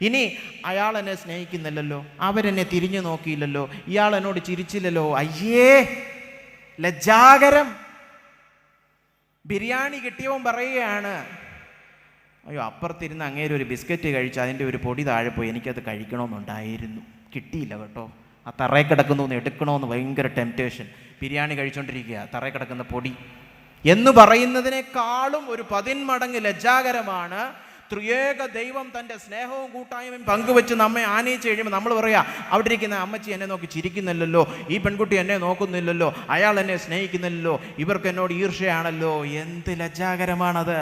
ഇനി അയാൾ എന്നെ സ്നേഹിക്കുന്നില്ലല്ലോ, അവരെന്നെ തിരിഞ്ഞു നോക്കിയില്ലല്ലോ, ഇയാൾ എന്നോട് ചിരിച്ചില്ലല്ലോ, അയ്യേ ലജ്ജാകരം. ബിരിയാണി കിട്ടിയവൻ പറയുകയാണ്, അയ്യോ അപ്പുറത്തിരുന്ന് അങ്ങേര് ഒരു ബിസ്ക്കറ്റ് കഴിച്ച് അതിൻ്റെ ഒരു പൊടി താഴെ പോയി, എനിക്കത് കഴിക്കണമെന്നുണ്ടായിരുന്നു, കിട്ടിയില്ല കേട്ടോ. ആ തറയിൽ കിടക്കുന്നു എടുക്കണമെന്ന് ഭയങ്കര ടെംപ്റ്റേഷൻ. ബിരിയാണി കഴിച്ചുകൊണ്ടിരിക്കുക, തറയിൽ കിടക്കുന്ന പൊടി എന്ന് പറയുന്നതിനേക്കാളും ഒരു 10 മടങ്ങ് ലജ്ജാകരമാണ് ത്രിയേക ദൈവം തൻ്റെ സ്നേഹവും കൂട്ടായ്മയും പങ്കുവെച്ച് നമ്മെ ആനയിച്ച് കഴിയുമ്പോൾ നമ്മൾ പറയാ, അവിടെ ഇരിക്കുന്ന അമ്മച്ചി എന്നെ നോക്കി ചിരിക്കുന്നില്ലല്ലോ, ഈ പെൺകുട്ടി എന്നെ നോക്കുന്നില്ലല്ലോ, അയാൾ എന്നെ സ്നേഹിക്കുന്നില്ലല്ലോ, ഇവർക്ക് എന്നോട് ഈർഷ്യയാണല്ലോ. എന്ത് ലജ്ജാകരമാണത്!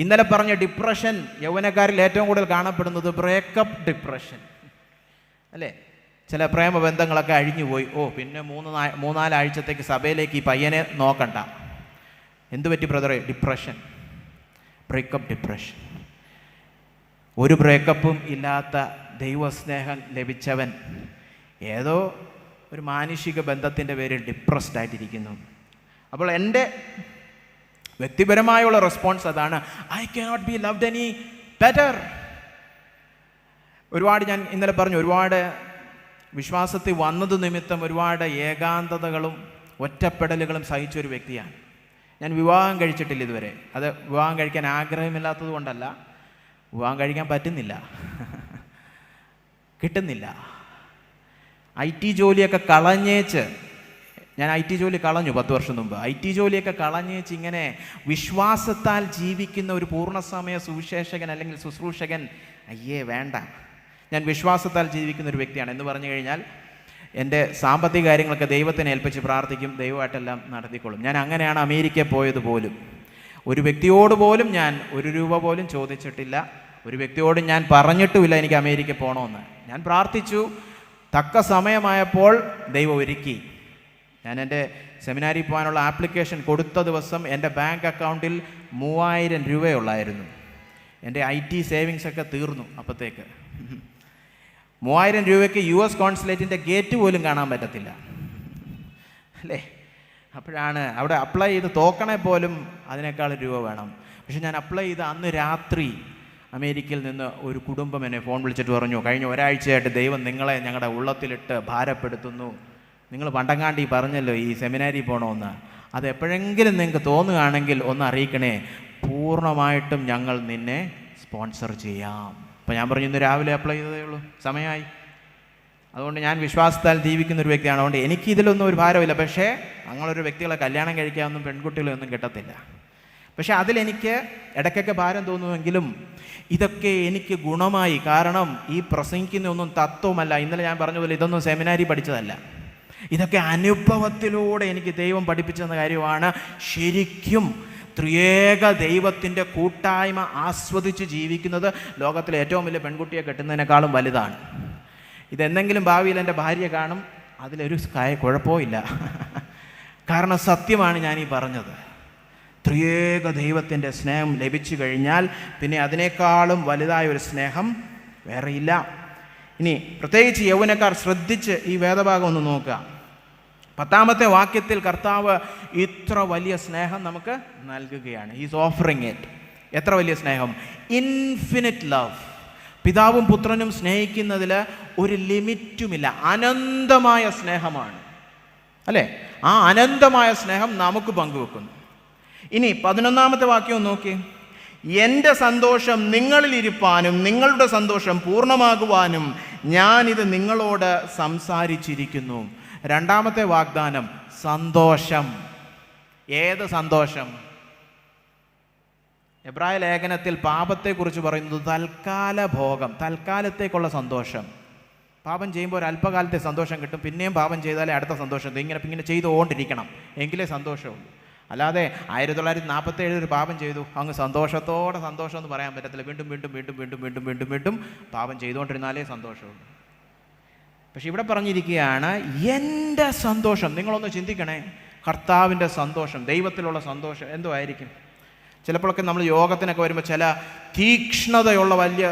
ഇന്നലെ പറഞ്ഞ ഡിപ്രഷൻ യൗവനക്കാരിൽ ഏറ്റവും കൂടുതൽ കാണപ്പെടുന്നത് ബ്രേക്കപ്പ് ഡിപ്രഷൻ അല്ലേ? ചില പ്രേമബന്ധങ്ങളൊക്കെ അഴിഞ്ഞുപോയി, പിന്നെ 3-4 ആഴ്ചത്തേക്ക് സഭയിലേക്ക് ഈ പയ്യനെ നോക്കണ്ട. എന്തു പറ്റി ബ്രദറെ? Depression, breakup depression. ഒരു ബ്രേക്കപ്പും ഇല്ലാത്ത ദൈവസ്നേഹം ലഭിച്ചവൻ ഏതോ ഒരു മാനുഷിക ബന്ധത്തിൻ്റെ പേരിൽ ഡിപ്രസ്ഡ് ആയിട്ടിരിക്കുന്നു. അപ്പോൾ എൻ്റെ വ്യക്തിപരമായുള്ള റെസ്പോൺസ് അതാണ്, I cannot be loved any better. ഞാൻ ഇന്നലെ പറഞ്ഞു, ഒരുപാട് വിശ്വാസത്തിൽ വന്നത് നിമിത്തം ഒരുപാട് ഏകാന്തതകളും ഒറ്റപ്പെടലുകളും സഹിച്ചൊരു വ്യക്തിയാണ് ഞാൻ. വിവാഹം കഴിച്ചിട്ടില്ല ഇതുവരെ. അത് വിവാഹം കഴിക്കാൻ ആഗ്രഹമില്ലാത്തത് കൊണ്ടല്ല, വിവാഹം കഴിക്കാൻ പറ്റുന്നില്ല, കിട്ടുന്നില്ല. IT ജോലിയൊക്കെ കളഞ്ഞേച്ച്, ഞാൻ IT ജോലി കളഞ്ഞു 10 വർഷം മുമ്പ്. IT ജോലിയൊക്കെ കളഞ്ഞേച്ച് ഇങ്ങനെ വിശ്വാസത്താൽ ജീവിക്കുന്ന ഒരു പൂർണ്ണസമയ സുവിശേഷകൻ അല്ലെങ്കിൽ ശുശ്രൂഷകൻ അയ്യേ വേണ്ട. ഞാൻ വിശ്വാസത്താൽ ജീവിക്കുന്ന ഒരു വ്യക്തിയാണ് എന്ന് പറഞ്ഞു കഴിഞ്ഞാൽ എൻ്റെ സാമ്പത്തിക കാര്യങ്ങളൊക്കെ ദൈവത്തിനെ ഏൽപ്പിച്ച് പ്രാർത്ഥിക്കും, ദൈവമായിട്ടെല്ലാം നടത്തിക്കൊള്ളും. ഞാൻ അങ്ങനെയാണ് അമേരിക്കയിൽ പോയത് പോലും. ഒരു വ്യക്തിയോട് പോലും ഞാൻ 1 രൂപ പോലും ചോദിച്ചിട്ടില്ല. ഒരു വ്യക്തിയോട് ഞാൻ പറഞ്ഞിട്ടുമില്ല എനിക്ക് അമേരിക്ക പോകണമെന്ന്. ഞാൻ പ്രാർത്ഥിച്ചു, തക്ക സമയമായപ്പോൾ ദൈവം ഒരുക്കി. ഞാൻ എൻ്റെ സെമിനാരിൽ പോകാനുള്ള ആപ്ലിക്കേഷൻ കൊടുത്ത ദിവസം എൻ്റെ ബാങ്ക് അക്കൗണ്ടിൽ 3000 രൂപയുള്ളായിരുന്നു. എൻ്റെ IT സേവിങ്സ് ഒക്കെ തീർന്നു അപ്പോഴത്തേക്ക്. 3000 രൂപയ്ക്ക് US കോൺസുലേറ്റിൻ്റെ ഗേറ്റ് പോലും കാണാൻ പറ്റത്തില്ല അല്ലേ? അപ്പോഴാണ് അവിടെ അപ്ലൈ ചെയ്ത് തോക്കണേ പോലും അതിനേക്കാൾ രൂപ വേണം. പക്ഷെ ഞാൻ അപ്ലൈ ചെയ്ത അന്ന് രാത്രി അമേരിക്കയിൽ നിന്ന് ഒരു കുടുംബം എന്നെ ഫോൺ വിളിച്ചിട്ട് പറഞ്ഞു, കഴിഞ്ഞ ഒരാഴ്ചയായിട്ട് ദൈവം നിങ്ങളെ ഞങ്ങളുടെ ഉള്ളത്തിലിട്ട് ഭാരപ്പെടുത്തുന്നു. നിങ്ങൾ പണ്ടങ്ങാണ്ടി പറഞ്ഞല്ലോ ഈ സെമിനാരിൽ പോകണമെന്ന്, അത് എപ്പോഴെങ്കിലും നിങ്ങൾക്ക് തോന്നുകയാണെങ്കിൽ ഒന്ന് അറിയിക്കണേ, പൂർണ്ണമായിട്ടും ഞങ്ങൾ നിന്നെ സ്പോൺസർ ചെയ്യാം. അപ്പോൾ ഞാൻ പറഞ്ഞു, ഇന്ന് രാവിലെ അപ്ലൈ ചെയ്തതേ ഉള്ളൂ, സമയമായി. അതുകൊണ്ട് ഞാൻ വിശ്വാസത്താൽ ജീവിക്കുന്ന ഒരു വ്യക്തിയാണ്. അതുകൊണ്ട് എനിക്ക് ഇതിലൊന്നും ഒരു ഭാരമില്ല. പക്ഷേ അങ്ങനൊരു വ്യക്തികളെ കല്യാണം കഴിക്കാനൊന്നും പെൺകുട്ടികളൊന്നും കിട്ടത്തില്ല. പക്ഷെ അതിലെനിക്ക് ഇടയ്ക്കൊക്കെ ഭാരം തോന്നുമെങ്കിലും ഇതൊക്കെ എനിക്ക് ഗുണമായി. കാരണം ഈ പ്രസംഗിക്കുന്നതൊന്നും തത്വമല്ല. ഇന്നലെ ഞാൻ പറഞ്ഞതുപോലെ ഇതൊന്നും സെമിനാരി പഠിച്ചതല്ല. ഇതൊക്കെ അനുഭവത്തിലൂടെ എനിക്ക് ദൈവം പഠിപ്പിച്ചെന്ന കാര്യമാണ്. ശരിക്കും ത്രിയേക ദൈവത്തിൻ്റെ കൂട്ടായ്മ ആസ്വദിച്ച് ജീവിക്കുന്നത് ലോകത്തിലെ ഏറ്റവും വലിയ പെൺകുട്ടിയെ കെട്ടുന്നതിനേക്കാളും വലുതാണ്. ഇതെന്തെങ്കിലും ഭാവിയിൽ എൻ്റെ ഭാര്യ കാണും, അതിലൊരു കുഴപ്പവും ഇല്ല. കാരണം സത്യമാണ് ഞാനീ പറഞ്ഞത്. ത്രിയേക ദൈവത്തിൻ്റെ സ്നേഹം ലഭിച്ചു കഴിഞ്ഞാൽ പിന്നെ അതിനേക്കാളും വലുതായ ഒരു സ്നേഹം വേറെയില്ല. ഇനി പ്രത്യേകിച്ച് യൗവനക്കാർ ശ്രദ്ധിച്ച് ഈ വേദഭാഗം ഒന്ന് നോക്കുക. 10ാമത്തെ വാക്യത്തിൽ കർത്താവ് ഇത്ര വലിയ സ്നേഹം നമുക്ക് നൽകുകയാണ്. Is offering it. എത്ര വലിയ സ്നേഹം! Infinite love. പിതാവും പുത്രനും സ്നേഹിക്കുന്നതിൽ ഒരു ലിമിറ്റുമില്ല. അനന്തമായ സ്നേഹമാണ്, അല്ലേ? ആ അനന്തമായ സ്നേഹം നമുക്ക് പങ്കുവെക്കുന്നു. ഇനി 11ാമത്തെ വാക്യം നോക്കി. എൻ്റെ സന്തോഷം നിങ്ങളിലിരിപ്പാനും നിങ്ങളുടെ സന്തോഷം പൂർണ്ണമാകുവാനും ഞാനിത് നിങ്ങളോട് സംസാരിച്ചിരിക്കുന്നു. 2ാമത്തെ വാഗ്ദാനം സന്തോഷം. ഏത് സന്തോഷം? എബ്രായ ലേഖനത്തിൽ പാപത്തെക്കുറിച്ച് പറയുന്നത് തൽക്കാല ഭോഗം, തൽക്കാലത്തേക്കുള്ള സന്തോഷം. പാപം ചെയ്യുമ്പോൾ ഒരു അല്പകാലത്തെ സന്തോഷം കിട്ടും, പിന്നെയും പാപം ചെയ്താലേ അടുത്ത സന്തോഷം. ഇങ്ങനെ ചെയ്തുകൊണ്ടിരിക്കണം, എങ്കിലേ സന്തോഷമുള്ളൂ. അല്ലാതെ 1947 ഒരു പാപം ചെയ്തു അങ്ങ് സന്തോഷത്തോടെ സന്തോഷം എന്ന് പറയാൻ പറ്റത്തില്ല. വീണ്ടും വീണ്ടും വീണ്ടും വീണ്ടും വീണ്ടും വീണ്ടും വീണ്ടും പാപം ചെയ്തുകൊണ്ടിരുന്നാലേ സന്തോഷമുള്ളൂ. പക്ഷെ ഇവിടെ പറഞ്ഞിരിക്കുകയാണ് എൻ്റെ സന്തോഷം. നിങ്ങളൊന്ന് ചിന്തിക്കണേ, കർത്താവിൻ്റെ സന്തോഷം, ദൈവത്തിലുള്ള സന്തോഷം എന്തോ ആയിരിക്കും? ചിലപ്പോഴൊക്കെ നമ്മൾ യോഗത്തിനൊക്കെ വരുമ്പോൾ ചില തീക്ഷ്ണതയുള്ള വലിയ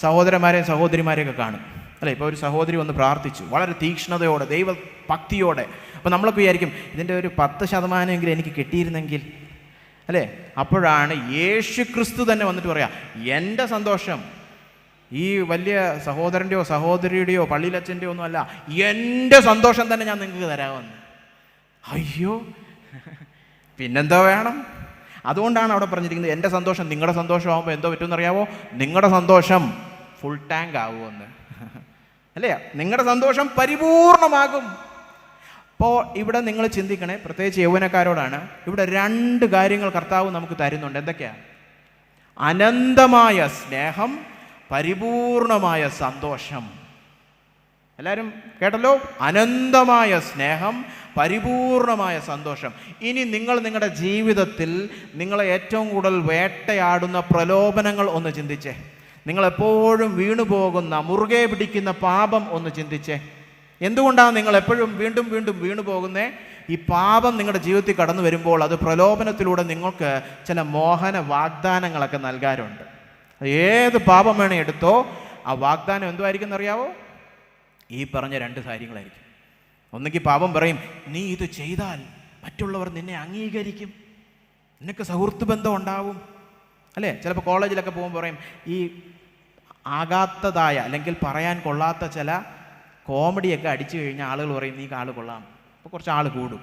സഹോദരന്മാരെയും സഹോദരിമാരെയൊക്കെ കാണും, അല്ലേ? ഇപ്പോൾ ഒരു സഹോദരി വന്ന് പ്രാർത്ഥിച്ചു വളരെ തീക്ഷ്ണതയോടെ, ദൈവഭക്തിയോടെ. അപ്പോൾ നമ്മളൊക്കെ വിചാരിക്കും ഇതിൻ്റെ ഒരു 10% എനിക്ക് കിട്ടിയിരുന്നെങ്കിൽ, അല്ലേ? അപ്പോഴാണ് യേശു ക്രിസ്തു തന്നെ വന്നിട്ട് പറയാം, എൻ്റെ സന്തോഷം ഈ വലിയ സഹോദരൻ്റെയോ സഹോദരിയുടെയോ പള്ളിയിലച്ഛൻ്റെയോ ഒന്നും അല്ല, എൻ്റെ സന്തോഷം തന്നെ ഞാൻ നിങ്ങൾക്ക് തരാമെന്ന്. അയ്യോ, പിന്നെന്തോ വേണം? അതുകൊണ്ടാണ് അവിടെ പറഞ്ഞിരിക്കുന്നത് എൻ്റെ സന്തോഷം നിങ്ങളുടെ സന്തോഷമാകുമ്പോൾ എന്തോ പറ്റുമെന്നറിയാവോ? നിങ്ങളുടെ സന്തോഷം ഫുൾ ടാങ്ക് ആകുമെന്ന്, അല്ലേ? നിങ്ങളുടെ സന്തോഷം പരിപൂർണമാകും. അപ്പോൾ ഇവിടെ നിങ്ങൾ ചിന്തിക്കണേ, പ്രത്യേകിച്ച് യൗവനക്കാരോടാണ്. ഇവിടെ 2 കാര്യങ്ങൾ കർത്താവ് നമുക്ക് തരുന്നുണ്ട്. എന്തൊക്കെയാണ്? അനന്തമായ സ്നേഹം, പരിപൂർണമായ സന്തോഷം. എല്ലാവരും കേട്ടല്ലോ? അനന്തമായ സ്നേഹം, പരിപൂർണമായ സന്തോഷം. ഇനി നിങ്ങൾ നിങ്ങളുടെ ജീവിതത്തിൽ നിങ്ങളെ ഏറ്റവും കൂടുതൽ വേട്ടയാടുന്ന പ്രലോഭനങ്ങൾ ഒന്ന് ചിന്തിച്ചേ. നിങ്ങളെപ്പോഴും വീണുപോകുന്ന, മുറുകെ പിടിക്കുന്ന പാപം ഒന്ന് ചിന്തിച്ചേ. എന്തുകൊണ്ടാണ് നിങ്ങൾ എപ്പോഴും വീണ്ടും വീണ്ടും വീണു പോകുന്നേ? ഈ പാപം നിങ്ങളുടെ ജീവിതത്തിൽ കടന്നു വരുമ്പോൾ അത് പ്രലോഭനത്തിലൂടെ നിങ്ങൾക്ക് ചില മോഹന വാഗ്ദാനങ്ങളൊക്കെ നൽകാറുണ്ട്. ഏത് പാപം വേണേ എടുത്തോ, ആ വാഗ്ദാനം എന്തുമായിരിക്കും എന്നറിയാവോ? ഈ പറഞ്ഞ 2 കാര്യങ്ങളായിരിക്കും. ഒന്നുകിൽ പാപം പറയും, നീ ഇത് ചെയ്താൽ മറ്റുള്ളവർ നിന്നെ അംഗീകരിക്കും, നിനക്ക് സുഹൃത്ത് ബന്ധം ഉണ്ടാവും, അല്ലേ? ചിലപ്പോൾ കോളേജിലൊക്കെ പോകുമ്പോൾ പറയും, ഈ ആകാത്തതായ അല്ലെങ്കിൽ പറയാൻ കൊള്ളാത്ത ചില കോമഡിയൊക്കെ അടിച്ചു കഴിഞ്ഞാൽ ആളുകൾ പറയും നീ ആൾ കൊള്ളാം, അപ്പോൾ കുറച്ച് ആൾ കൂടും,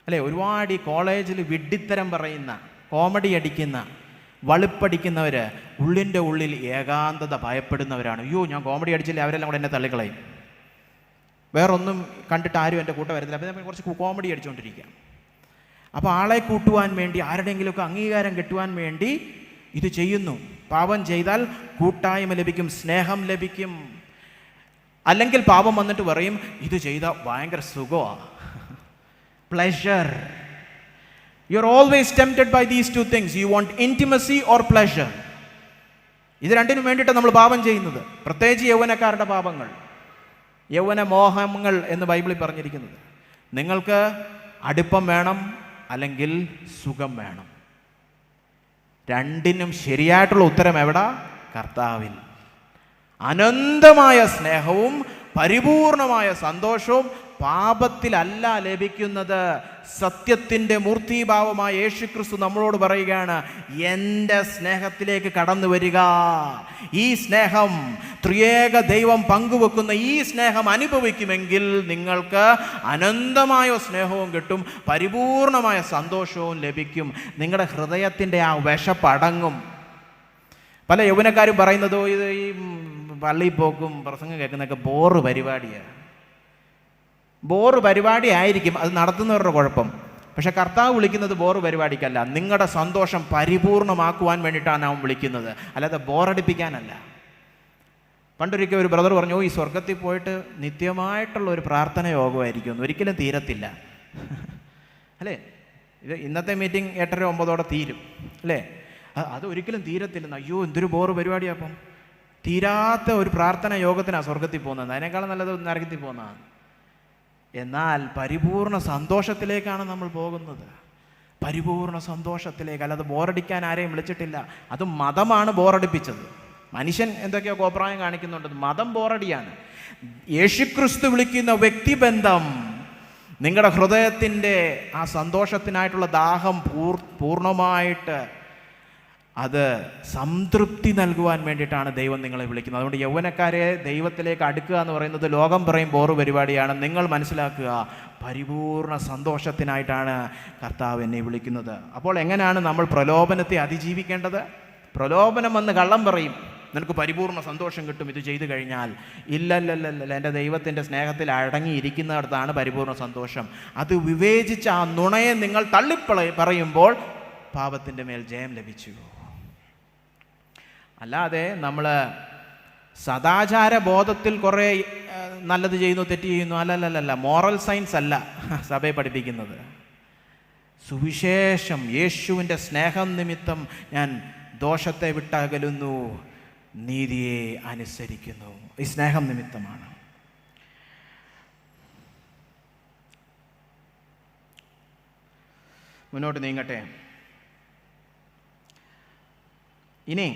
അല്ലേ? ഒരുപാട് ഈ കോളേജിൽ വിഡ്ഢിത്തരം പറയുന്ന, കോമഡി അടിക്കുന്ന, വളുപ്പടിക്കുന്നവർ ഉള്ളിൻ്റെ ഉള്ളിൽ ഏകാന്തത ഭയപ്പെടുന്നവരാണ്. അയ്യോ, ഞാൻ കോമഡി അടിച്ചില്ല, അവരെല്ലാം കൂടെ എന്നെ തള്ളിക്കളയും, വേറൊന്നും കണ്ടിട്ട് ആരും എൻ്റെ കൂട്ടം വരുന്നില്ല, അപ്പോൾ ഞാൻ കുറച്ച് കോമഡി അടിച്ചുകൊണ്ടിരിക്കുക. അപ്പോൾ ആളെ കൂട്ടുവാൻ വേണ്ടി, ആരുടെയെങ്കിലുമൊക്കെ അംഗീകാരം കിട്ടുവാൻ വേണ്ടി ഇത് ചെയ്യുന്നു. പാപം ചെയ്താൽ കൂട്ടായ്മ ലഭിക്കും, സ്നേഹം ലഭിക്കും. അല്ലെങ്കിൽ പാപം വന്നിട്ട് പറയും ഇത് ചെയ്താൽ ഭയങ്കര സുഖമാണ്, pleasure. You are always tempted by these 2 things. You want intimacy or pleasure. ഇത് രണ്ടിനും വേണ്ടിയിട്ടാണ് നമ്മൾ പാപം ചെയ്യുന്നത്. പ്രത്യേകിച്ച് യൗവനക്കാരുടെ പാപങ്ങൾ, യൗവന മോഹങ്ങൾ എന്ന് ബൈബിളിൽ പറഞ്ഞിരിക്കുന്നത്. നിങ്ങൾക്ക് അടുപ്പം വേണം അല്ലെങ്കിൽ സുഖം വേണം. രണ്ടിനും ശരിയായിട്ടുള്ള ഉത്തരം എവിടാ? കർത്താവിൽ. അനന്തമായ സ്നേഹവും പരിപൂർണമായ സന്തോഷവും പാപത്തിലല്ല ലഭിക്കുന്നത്. സത്യത്തിൻ്റെ മൂർത്തീഭാവമായ യേശുക്രിസ്തു നമ്മളോട് പറയുകയാണ്, എൻ്റെ സ്നേഹത്തിലേക്ക് കടന്നു വരിക. ഈ സ്നേഹം, ത്രിയേക ദൈവം പങ്കുവെക്കുന്ന ഈ സ്നേഹം അനുഭവിക്കുമെങ്കിൽ നിങ്ങൾക്ക് അനന്തമായ സ്നേഹവും കിട്ടും, പരിപൂർണമായ സന്തോഷവും ലഭിക്കും. നിങ്ങളുടെ ഹൃദയത്തിൻ്റെ ആ വിശപ്പടങ്ങും. പല യൗവനക്കാരും പറയുന്നതോ ഇത് ഈ പള്ളിയിൽ പോക്കും പ്രസംഗം കേൾക്കുന്നതൊക്കെ ബോറ് പരിപാടിയാണ്. ബോറ് പരിപാടി ആയിരിക്കും, അത് നടത്തുന്നവരുടെ കുഴപ്പം. പക്ഷെ കർത്താവ് വിളിക്കുന്നത് ബോർ പരിപാടിക്കല്ല, നിങ്ങളുടെ സന്തോഷം പരിപൂർണമാക്കുവാൻ വേണ്ടിയിട്ടാണ് അവൻ വിളിക്കുന്നത്, അല്ലാതെ ബോറടിപ്പിക്കാനല്ല. പണ്ടൊരിക്കൽ ഒരു ബ്രദർ പറഞ്ഞു, ഈ സ്വർഗത്തിൽ പോയിട്ട് നിത്യമായിട്ടുള്ള ഒരു പ്രാർത്ഥന യോഗമായിരിക്കും, ഒരിക്കലും തീരത്തില്ല അല്ലേ. ഇത് ഇന്നത്തെ മീറ്റിംഗ് 8:30-9 തീരും അല്ലേ, അത് ഒരിക്കലും തീരത്തില്ലെന്ന്. അയ്യോ എന്തൊരു ബോറ് പരിപാടിയാണ്. അപ്പം തീരാത്ത ഒരു പ്രാർത്ഥന യോഗത്തിനാണ് സ്വർഗത്തിൽ പോകുന്നത്, അതിനേക്കാളും നല്ലത് നരകത്തിൽ പോകുന്നതാണ്. എന്നാൽ പരിപൂർണ സന്തോഷത്തിലേക്കാണ് നമ്മൾ പോകുന്നത്, പരിപൂർണ സന്തോഷത്തിലേക്ക്. അല്ലാതെ ബോറടിക്കാൻ ആരെയും വിളിച്ചിട്ടില്ല. അത് മതമാണ് ബോറടിപ്പിച്ചത്. മനുഷ്യൻ എന്തൊക്കെയോ കോപ്രായം കാണിക്കുന്നുണ്ട്, മതം ബോറടിയാണ്. യേശുക്രിസ്തു വിളിക്കുന്ന വ്യക്തിബന്ധം നിങ്ങളുടെ ഹൃദയത്തിൻ്റെ ആ സന്തോഷത്തിനായിട്ടുള്ള ദാഹം പൂർണ്ണമായിട്ട് അത് സംതൃപ്തി നൽകുവാൻ വേണ്ടിയിട്ടാണ് ദൈവം നിങ്ങളെ വിളിക്കുന്നത്. അതുകൊണ്ട് യൗവനക്കാരെ ദൈവത്തിലേക്ക് അടുക്കുക എന്ന് പറയുന്നത് ലോകം പറയും ബോറ് പരിപാടിയാണ്. നിങ്ങൾ മനസ്സിലാക്കുക, പരിപൂർണ സന്തോഷത്തിനായിട്ടാണ് കർത്താവ് എന്നെ വിളിക്കുന്നത്. അപ്പോൾ എങ്ങനെയാണ് നമ്മൾ പ്രലോഭനത്തെ അതിജീവിക്കേണ്ടത്? പ്രലോഭനം വന്ന് കള്ളം പറയും, നിനക്ക് പരിപൂർണ സന്തോഷം കിട്ടും ഇത് ചെയ്തു കഴിഞ്ഞാൽ. ഇല്ലല്ലല്ല, എൻ്റെ ദൈവത്തിൻ്റെ സ്നേഹത്തിൽ അടങ്ങിയിരിക്കുന്നിടത്താണ് പരിപൂർണ സന്തോഷം. അത് വിവേചിച്ച ആ നുണയെ നിങ്ങൾ പറയുമ്പോൾ പാപത്തിൻ്റെ മേൽ ജയം ലഭിച്ചു. അല്ലാതെ നമ്മൾ സദാചാര ബോധത്തിൽ കുറേ നല്ലത് ചെയ്യുന്നു തെറ്റ് ചെയ്യുന്നു, അല്ലല്ലല്ല, മോറൽ സയൻസ് അല്ല സഭയെ പഠിപ്പിക്കുന്നത്. സുവിശേഷം, യേശുവിൻ്റെ സ്നേഹം നിമിത്തം ഞാൻ ദോഷത്തെ വിട്ടകലുന്നു, നീതിയെ അനുസരിക്കുന്നു. ഈ സ്നേഹം നിമിത്തമാണ്. മുന്നോട്ട് നീങ്ങട്ടെ. ഇനി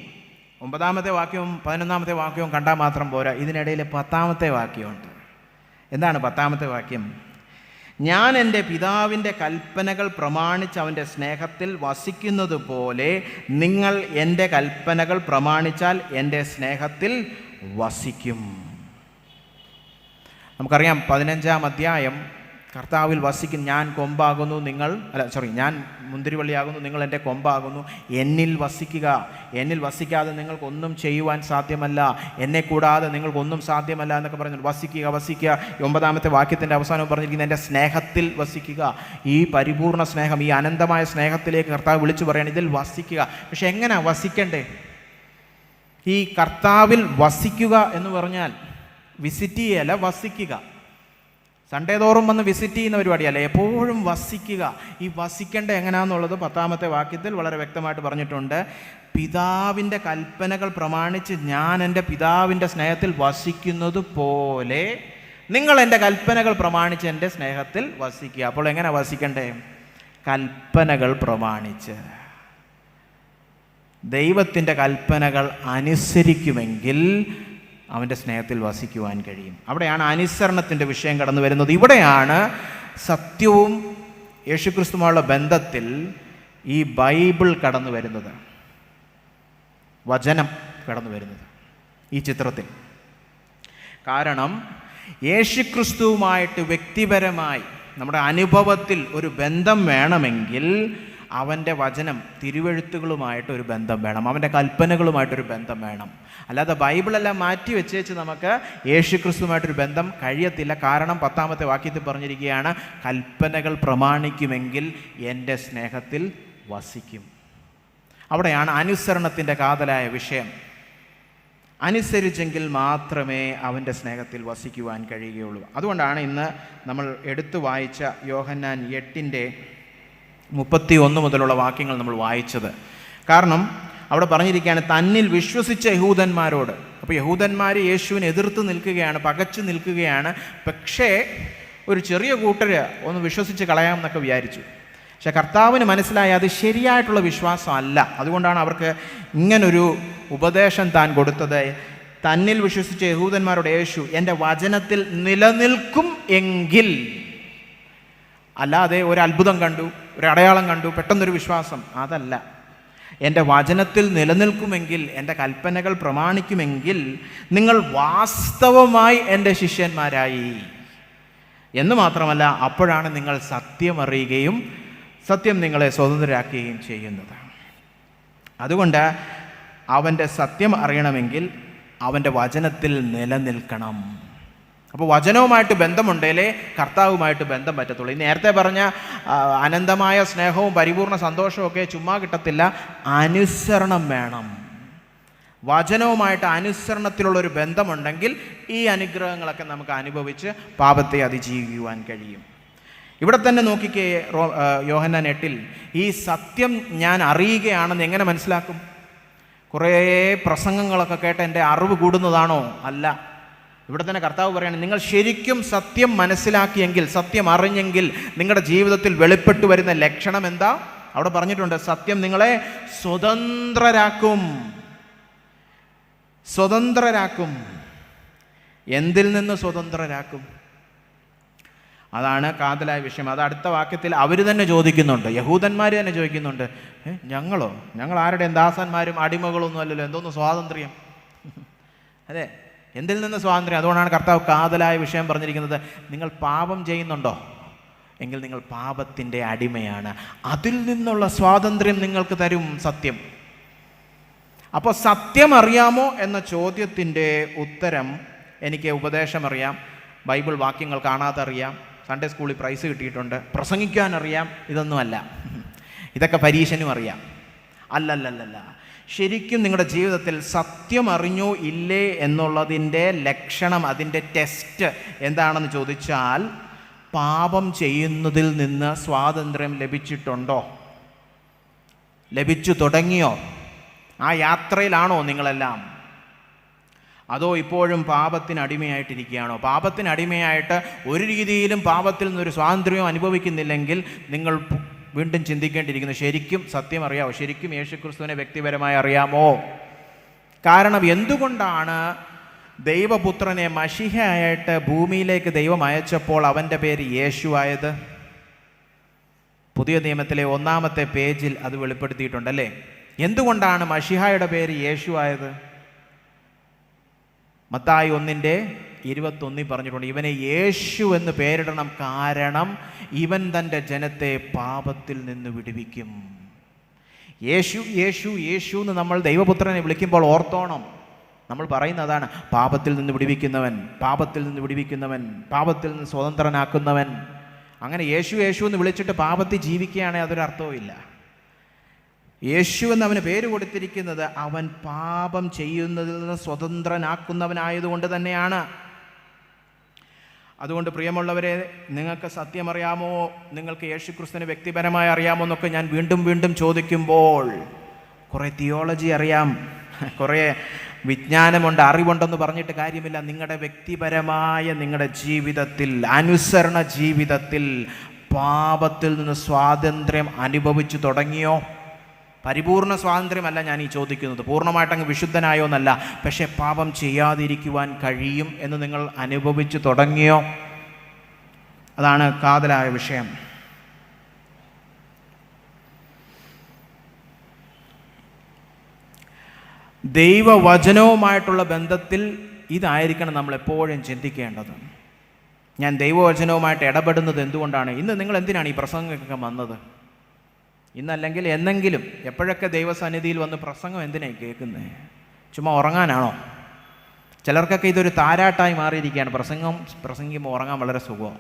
9-ാമത്തെ വാക്യവും 11-ാമത്തെ വാക്യവും കണ്ടാൽ മാത്രം പോരാ, ഇതിനിടയിൽ 10-ാമത്തെ വാക്യമുണ്ട്. എന്താണ് 10-ാമത്തെ വാക്യം? ഞാൻ എൻ്റെ പിതാവിൻ്റെ കൽപ്പനകൾ പ്രമാണിച്ച് അവൻ്റെ സ്നേഹത്തിൽ വസിക്കുന്നത് പോലെ നിങ്ങൾ എൻ്റെ കൽപ്പനകൾ പ്രമാണിച്ചാൽ എൻ്റെ സ്നേഹത്തിൽ വസിക്കും. നമുക്കറിയാം 15-ാം അധ്യായം കർത്താവിൽ വസിക്കും. ഞാൻ കൊമ്പാകുന്നു, ഞാൻ മുന്തിരിവള്ളിയാകുന്നു, നിങ്ങൾ എൻ്റെ കൊമ്പാകുന്നു. എന്നിൽ വസിക്കുക, എന്നിൽ വസിക്കാതെ നിങ്ങൾക്കൊന്നും ചെയ്യുവാൻ സാധ്യമല്ല, എന്നെ കൂടാതെ നിങ്ങൾക്കൊന്നും സാധ്യമല്ല എന്നൊക്കെ പറഞ്ഞു. വസിക്കുക. 9-ാമത്തെ വാക്യത്തിൻ്റെ അവസാനം പറഞ്ഞിരിക്കുന്നത് എൻ്റെ സ്നേഹത്തിൽ വസിക്കുക. ഈ പരിപൂർണ സ്നേഹം, ഈ അനന്തമായ സ്നേഹത്തിലേക്ക് കർത്താവ് വിളിച്ചു പറയാണ്, ഇതിൽ വസിക്കുക. പക്ഷെ എങ്ങനെയാ വസിക്കണ്ടേ? ഈ കർത്താവിൽ വസിക്കുക എന്ന് പറഞ്ഞാൽ വിസിറ്റ് ചെയ്യല്ല, വസിക്കുക. സൺഡേ തോറും വന്ന് വിസിറ്റ് ചെയ്യുന്ന പരിപാടിയല്ല, എപ്പോഴും വസിക്കുക. ഈ വസിക്കേണ്ട എങ്ങനെയാണെന്നുള്ളത് 10-ാമത്തെ വാക്യത്തിൽ വളരെ വ്യക്തമായിട്ട് പറഞ്ഞിട്ടുണ്ട്. പിതാവിൻ്റെ കൽപ്പനകൾ പ്രമാണിച്ച് ഞാൻ എൻ്റെ പിതാവിൻ്റെ സ്നേഹത്തിൽ വസിക്കുന്നത് പോലെ നിങ്ങൾ എൻ്റെ കൽപ്പനകൾ പ്രമാണിച്ച് എൻ്റെ സ്നേഹത്തിൽ വസിക്കുക. അപ്പോൾ എങ്ങനെ വസിക്കണ്ടേ? കൽപ്പനകൾ പ്രമാണിച്ച്. ദൈവത്തിൻ്റെ കൽപ്പനകൾ അനുസരിക്കുമെങ്കിൽ അവൻ്റെ സ്നേഹത്തിൽ വസിക്കുവാൻ കഴിയും. അവിടെയാണ് അനുസരണത്തിൻ്റെ വിഷയം കടന്നു വരുന്നത്. ഇവിടെയാണ് സത്യവും യേശുക്രിസ്തുവുമായുള്ള ബന്ധത്തിൽ ഈ ബൈബിൾ കടന്നു വരുന്നത്, വചനം കടന്നു വരുന്നത് ഈ ചിത്രത്തിൽ. കാരണം യേശുക്രിസ്തുവുമായിട്ട് വ്യക്തിപരമായി നമ്മുടെ അനുഭവത്തിൽ ഒരു ബന്ധം വേണമെങ്കിൽ അവൻ്റെ വചനം തിരുവെഴുത്തുകളുമായിട്ടൊരു ബന്ധം വേണം, അവൻ്റെ കൽപ്പനകളുമായിട്ടൊരു ബന്ധം വേണം. അല്ലാതെ ബൈബിളെല്ലാം മാറ്റി വെച്ചേച്ച് നമുക്ക് യേശുക്രിസ്തുവുമായിട്ടൊരു ബന്ധം കഴിയത്തില്ല. കാരണം 10-ാമത്തെ വാക്യത്തിൽ പറഞ്ഞിരിക്കുകയാണ്, കൽപ്പനകൾ പ്രമാണിക്കുമെങ്കിൽ എൻ്റെ സ്നേഹത്തിൽ വസിക്കും. അവിടെയാണ് അനുസരണത്തിൻ്റെ കാതലായ വിഷയം. അനുസരിച്ചെങ്കിൽ മാത്രമേ അവൻ്റെ സ്നേഹത്തിൽ വസിക്കുവാൻ കഴിയുകയുള്ളൂ. അതുകൊണ്ടാണ് ഇന്ന് നമ്മൾ എടുത്തു വായിച്ച യോഹന്നാൻ 8:31 മുതലുള്ള വാക്യങ്ങൾ നമ്മൾ വായിച്ചത്. കാരണം അവിടെ പറഞ്ഞിരിക്കുകയാണ്, തന്നിൽ വിശ്വസിച്ച യഹൂദന്മാരോട്. അപ്പോൾ യഹൂദന്മാർ യേശുവിനെ എതിർത്ത് നിൽക്കുകയാണ്, പകച്ചു നിൽക്കുകയാണ്. പക്ഷേ ഒരു ചെറിയ കൂട്ടർ ഒന്ന് വിശ്വസിച്ച് കളയാമെന്നൊക്കെ വിചാരിച്ചു. പക്ഷെ കർത്താവിന് മനസ്സിലായി അത് ശരിയായിട്ടുള്ള വിശ്വാസം അല്ല. അതുകൊണ്ടാണ് അവർക്ക് ഇങ്ങനൊരു ഉപദേശം താൻ കൊടുത്തത്. തന്നിൽ വിശ്വസിച്ച യഹൂദന്മാരോട് യേശു, എൻ്റെ വചനത്തിൽ നിലനിൽക്കും എങ്കിൽ, അല്ലാതെ ഒരു അത്ഭുതം കണ്ടു, ഒരു അടയാളം കണ്ടു, പെട്ടെന്നൊരു വിശ്വാസം, അതല്ല. എൻ്റെ വചനത്തിൽ നിലനിൽക്കുമെങ്കിൽ, എൻ്റെ കൽപ്പനകൾ പ്രമാണിക്കുമെങ്കിൽ നിങ്ങൾ വാസ്തവമായി എൻ്റെ ശിഷ്യന്മാരായി എന്ന് മാത്രമല്ല, അപ്പോഴാണ് നിങ്ങൾ സത്യം അറിയുകയും സത്യം നിങ്ങളെ സ്വതന്ത്രരാക്കുകയും ചെയ്യുന്നത്. അതുകൊണ്ട് അവൻ്റെ സത്യം അറിയണമെങ്കിൽ അവൻ്റെ വചനത്തിൽ നിലനിൽക്കണം. അപ്പോൾ വചനവുമായിട്ട് ബന്ധമുണ്ടെങ്കിലേ കർത്താവുമായിട്ട് ബന്ധം പറ്റത്തുള്ളൂ. ഈ നേരത്തെ പറഞ്ഞ അനന്തമായ സ്നേഹവും പരിപൂർണ്ണ സന്തോഷവും ഒക്കെ ചുമ്മാ കിട്ടത്തില്ല, അനുസരണം വേണം. വചനവുമായിട്ട് അനുസരണത്തിലുള്ളൊരു ബന്ധമുണ്ടെങ്കിൽ ഈ അനുഗ്രഹങ്ങളൊക്കെ നമുക്ക് അനുഭവിച്ച് പാപത്തെ അതിജീവിക്കുവാൻ കഴിയും. ഇവിടെ തന്നെ നോക്കിക്കേ, യോഹന്നാൻ 8 ഈ സത്യം ഞാൻ അറിയുകയാണെന്ന് എങ്ങനെ മനസ്സിലാക്കും? കുറേ പ്രസംഗങ്ങളൊക്കെ കേട്ട് എൻ്റെ അറിവ് കൂടുന്നതാണോ? അല്ല. ഇവിടെ തന്നെ കർത്താവ് പറയുകയാണ്, നിങ്ങൾ ശരിക്കും സത്യം മനസ്സിലാക്കിയെങ്കിൽ, സത്യം അറിഞ്ഞെങ്കിൽ നിങ്ങളുടെ ജീവിതത്തിൽ വെളിപ്പെട്ടു വരുന്ന ലക്ഷണം എന്താ? അവിടെ പറഞ്ഞിട്ടുണ്ട്, സത്യം നിങ്ങളെ സ്വതന്ത്രരാക്കും. സ്വതന്ത്രരാക്കും. എന്തിൽ നിന്ന് സ്വതന്ത്രരാക്കും? അതാണ് കാതലായ വിഷയം. അത് അടുത്ത വാക്യത്തിൽ അവർ തന്നെ ചോദിക്കുന്നുണ്ട്, യഹൂദന്മാർ തന്നെ ചോദിക്കുന്നുണ്ട്, ഞങ്ങൾ ആരുടെയും ദാസന്മാരും അടിമകളൊന്നും അല്ലല്ലോ, എന്തോന്ന് സ്വാതന്ത്ര്യം? അതെ, എന്തിൽ നിന്ന് സ്വാതന്ത്ര്യം? അതുകൊണ്ടാണ് കർത്താവ് കാതലായ വിഷയം പറഞ്ഞിരിക്കുന്നത്. നിങ്ങൾ പാപം ചെയ്യുന്നുണ്ടോ എങ്കിൽ നിങ്ങൾ പാപത്തിൻ്റെ അടിമയാണ്. അതിൽ നിന്നുള്ള സ്വാതന്ത്ര്യം നിങ്ങൾക്ക് തരും സത്യം. അപ്പോൾ സത്യം അറിയാമോ എന്ന ചോദ്യത്തിൻ്റെ ഉത്തരം, എനിക്ക് ഉപദേശം അറിയാം, ബൈബിൾ വാക്യങ്ങൾ കാണാതെ അറിയാം, സൺഡേ സ്കൂളിൽ പ്രൈസ് കിട്ടിയിട്ടുണ്ട്, പ്രസംഗിക്കാൻ അറിയാം, ഇതൊന്നുമല്ല. ഇതൊക്കെ പരീക്ഷനും അറിയാം. അല്ലല്ലല്ല, ശരിക്കും നിങ്ങളുടെ ജീവിതത്തിൽ സത്യം അറിഞ്ഞോ ഇല്ലേ എന്നുള്ളതിൻ്റെ ലക്ഷണം, അതിൻ്റെ ടെസ്റ്റ് എന്താണെന്ന് ചോദിച്ചാൽ, പാപം ചെയ്യുന്നതിൽ നിന്ന് സ്വാതന്ത്ര്യം ലഭിച്ചിട്ടുണ്ടോ? ലഭിച്ചു തുടങ്ങിയോ? ആ യാത്രയിലാണോ നിങ്ങളെല്ലാം? അതോ ഇപ്പോഴും പാപത്തിന് അടിമയായിട്ടിരിക്കുകയാണോ? പാപത്തിന് അടിമയായിട്ട് ഒരു രീതിയിലും പാപത്തിൽ നിന്നൊരു സ്വാതന്ത്ര്യവും അനുഭവിക്കുന്നില്ലെങ്കിൽ നിങ്ങൾ വീണ്ടും ചിന്തിക്കേണ്ടിയിരിക്കുന്നു, ശരിക്കും സത്യം അറിയാമോ? ശരിക്കും യേശുക്രിസ്തുവിനെ വ്യക്തിപരമായി അറിയാമോ? കാരണം എന്തുകൊണ്ടാണ് ദൈവപുത്രനെ മശിഹയായിട്ട് ഭൂമിയിലേക്ക് ദൈവം അയച്ചപ്പോൾ അവൻ്റെ പേര് യേശു ആയത്? പുതിയ നിയമത്തിലെ 1-ാമത്തെ പേജിൽ അത് വെളിപ്പെടുത്തിയിട്ടുണ്ടല്ലേ. എന്തുകൊണ്ടാണ് മശിഹായുടെ പേര് യേശു ആയത്? മത്തായി 1:21 പറഞ്ഞിട്ടുണ്ട്, ഇവനെ യേശു എന്ന് പേരിടണം, കാരണം ഇവൻ തൻ്റെ ജനത്തെ പാപത്തിൽ നിന്ന് വിടുവിക്കും. യേശു യേശു യേശു എന്ന് നമ്മൾ ദൈവപുത്രനെ വിളിക്കുമ്പോൾ ഓർത്തോണം, നമ്മൾ പറയുന്നതാണ്, പാപത്തിൽ നിന്ന് വിടുവിക്കുന്നവൻ, പാപത്തിൽ നിന്ന് വിടുവിക്കുന്നവൻ, പാപത്തിൽ നിന്ന് സ്വതന്ത്രനാക്കുന്നവൻ. അങ്ങനെ യേശു യേശു എന്ന് വിളിച്ചിട്ട് പാപത്തിൽ ജീവിക്കുകയാണെങ്കിൽ അതൊരർത്ഥവും ഇല്ല. യേശു എന്ന് അവന് പേര് കൊടുത്തിരിക്കുന്നത് അവൻ പാപം ചെയ്യുന്നതിൽ നിന്ന് സ്വതന്ത്രനാക്കുന്നവനായതുകൊണ്ട് തന്നെയാണ്. അതുകൊണ്ട് പ്രിയമുള്ളവരെ, നിങ്ങൾക്ക് സത്യമറിയാമോ? നിങ്ങൾക്ക് യേശുക്രിസ്തുവിനെ വ്യക്തിപരമായി അറിയാമോ എന്നൊക്കെ ഞാൻ വീണ്ടും വീണ്ടും ചോദിക്കുമ്പോൾ, കുറേ തിയോളജി അറിയാം, കുറേ വിജ്ഞാനമുണ്ട്, അറിവുണ്ടെന്ന് പറഞ്ഞിട്ട് കാര്യമില്ല. നിങ്ങളുടെ വ്യക്തിപരമായ നിങ്ങളുടെ ജീവിതത്തിൽ, അനുസരണ ജീവിതത്തിൽ പാപത്തിൽ നിന്ന് സ്വാതന്ത്ര്യം അനുഭവിച്ചു തുടങ്ങിയോ? പരിപൂർണ സ്വാതന്ത്ര്യമല്ല ഞാൻ ഈ ചോദിക്കുന്നത്, പൂർണ്ണമായിട്ടങ്ങ് വിശുദ്ധനായോ എന്നല്ല, പക്ഷേ പാപം ചെയ്യാതിരിക്കുവാൻ കഴിയും എന്ന് നിങ്ങൾ അനുഭവിച്ചു തുടങ്ങിയോ? അതാണ് കാതലായ വിഷയം. ദൈവവചനവുമായിട്ടുള്ള ബന്ധത്തിൽ ഇതായിരിക്കണം നമ്മൾ എപ്പോഴും ചിന്തിക്കേണ്ടത്. ഞാൻ ദൈവവചനവുമായിട്ട് ഇടപെടുന്നത് എന്തുകൊണ്ടാണ്? ഇന്ന് നിങ്ങൾ എന്തിനാണ് ഈ പ്രസംഗമൊക്കെ വന്നത്? ഇന്നല്ലെങ്കിൽ എന്നെങ്കിലും എപ്പോഴൊക്കെ ദൈവസന്നിധിയിൽ വന്ന് പ്രസംഗം എന്തിനായി കേൾക്കുന്നത്? ചുമ്മാ ഉറങ്ങാനാണോ? ചിലർക്കൊക്കെ ഇതൊരു താരാട്ടായി മാറിയിരിക്കുകയാണ്. പ്രസംഗിക്കുമ്പോൾ ഉറങ്ങാൻ വളരെ സുഖമാണ്.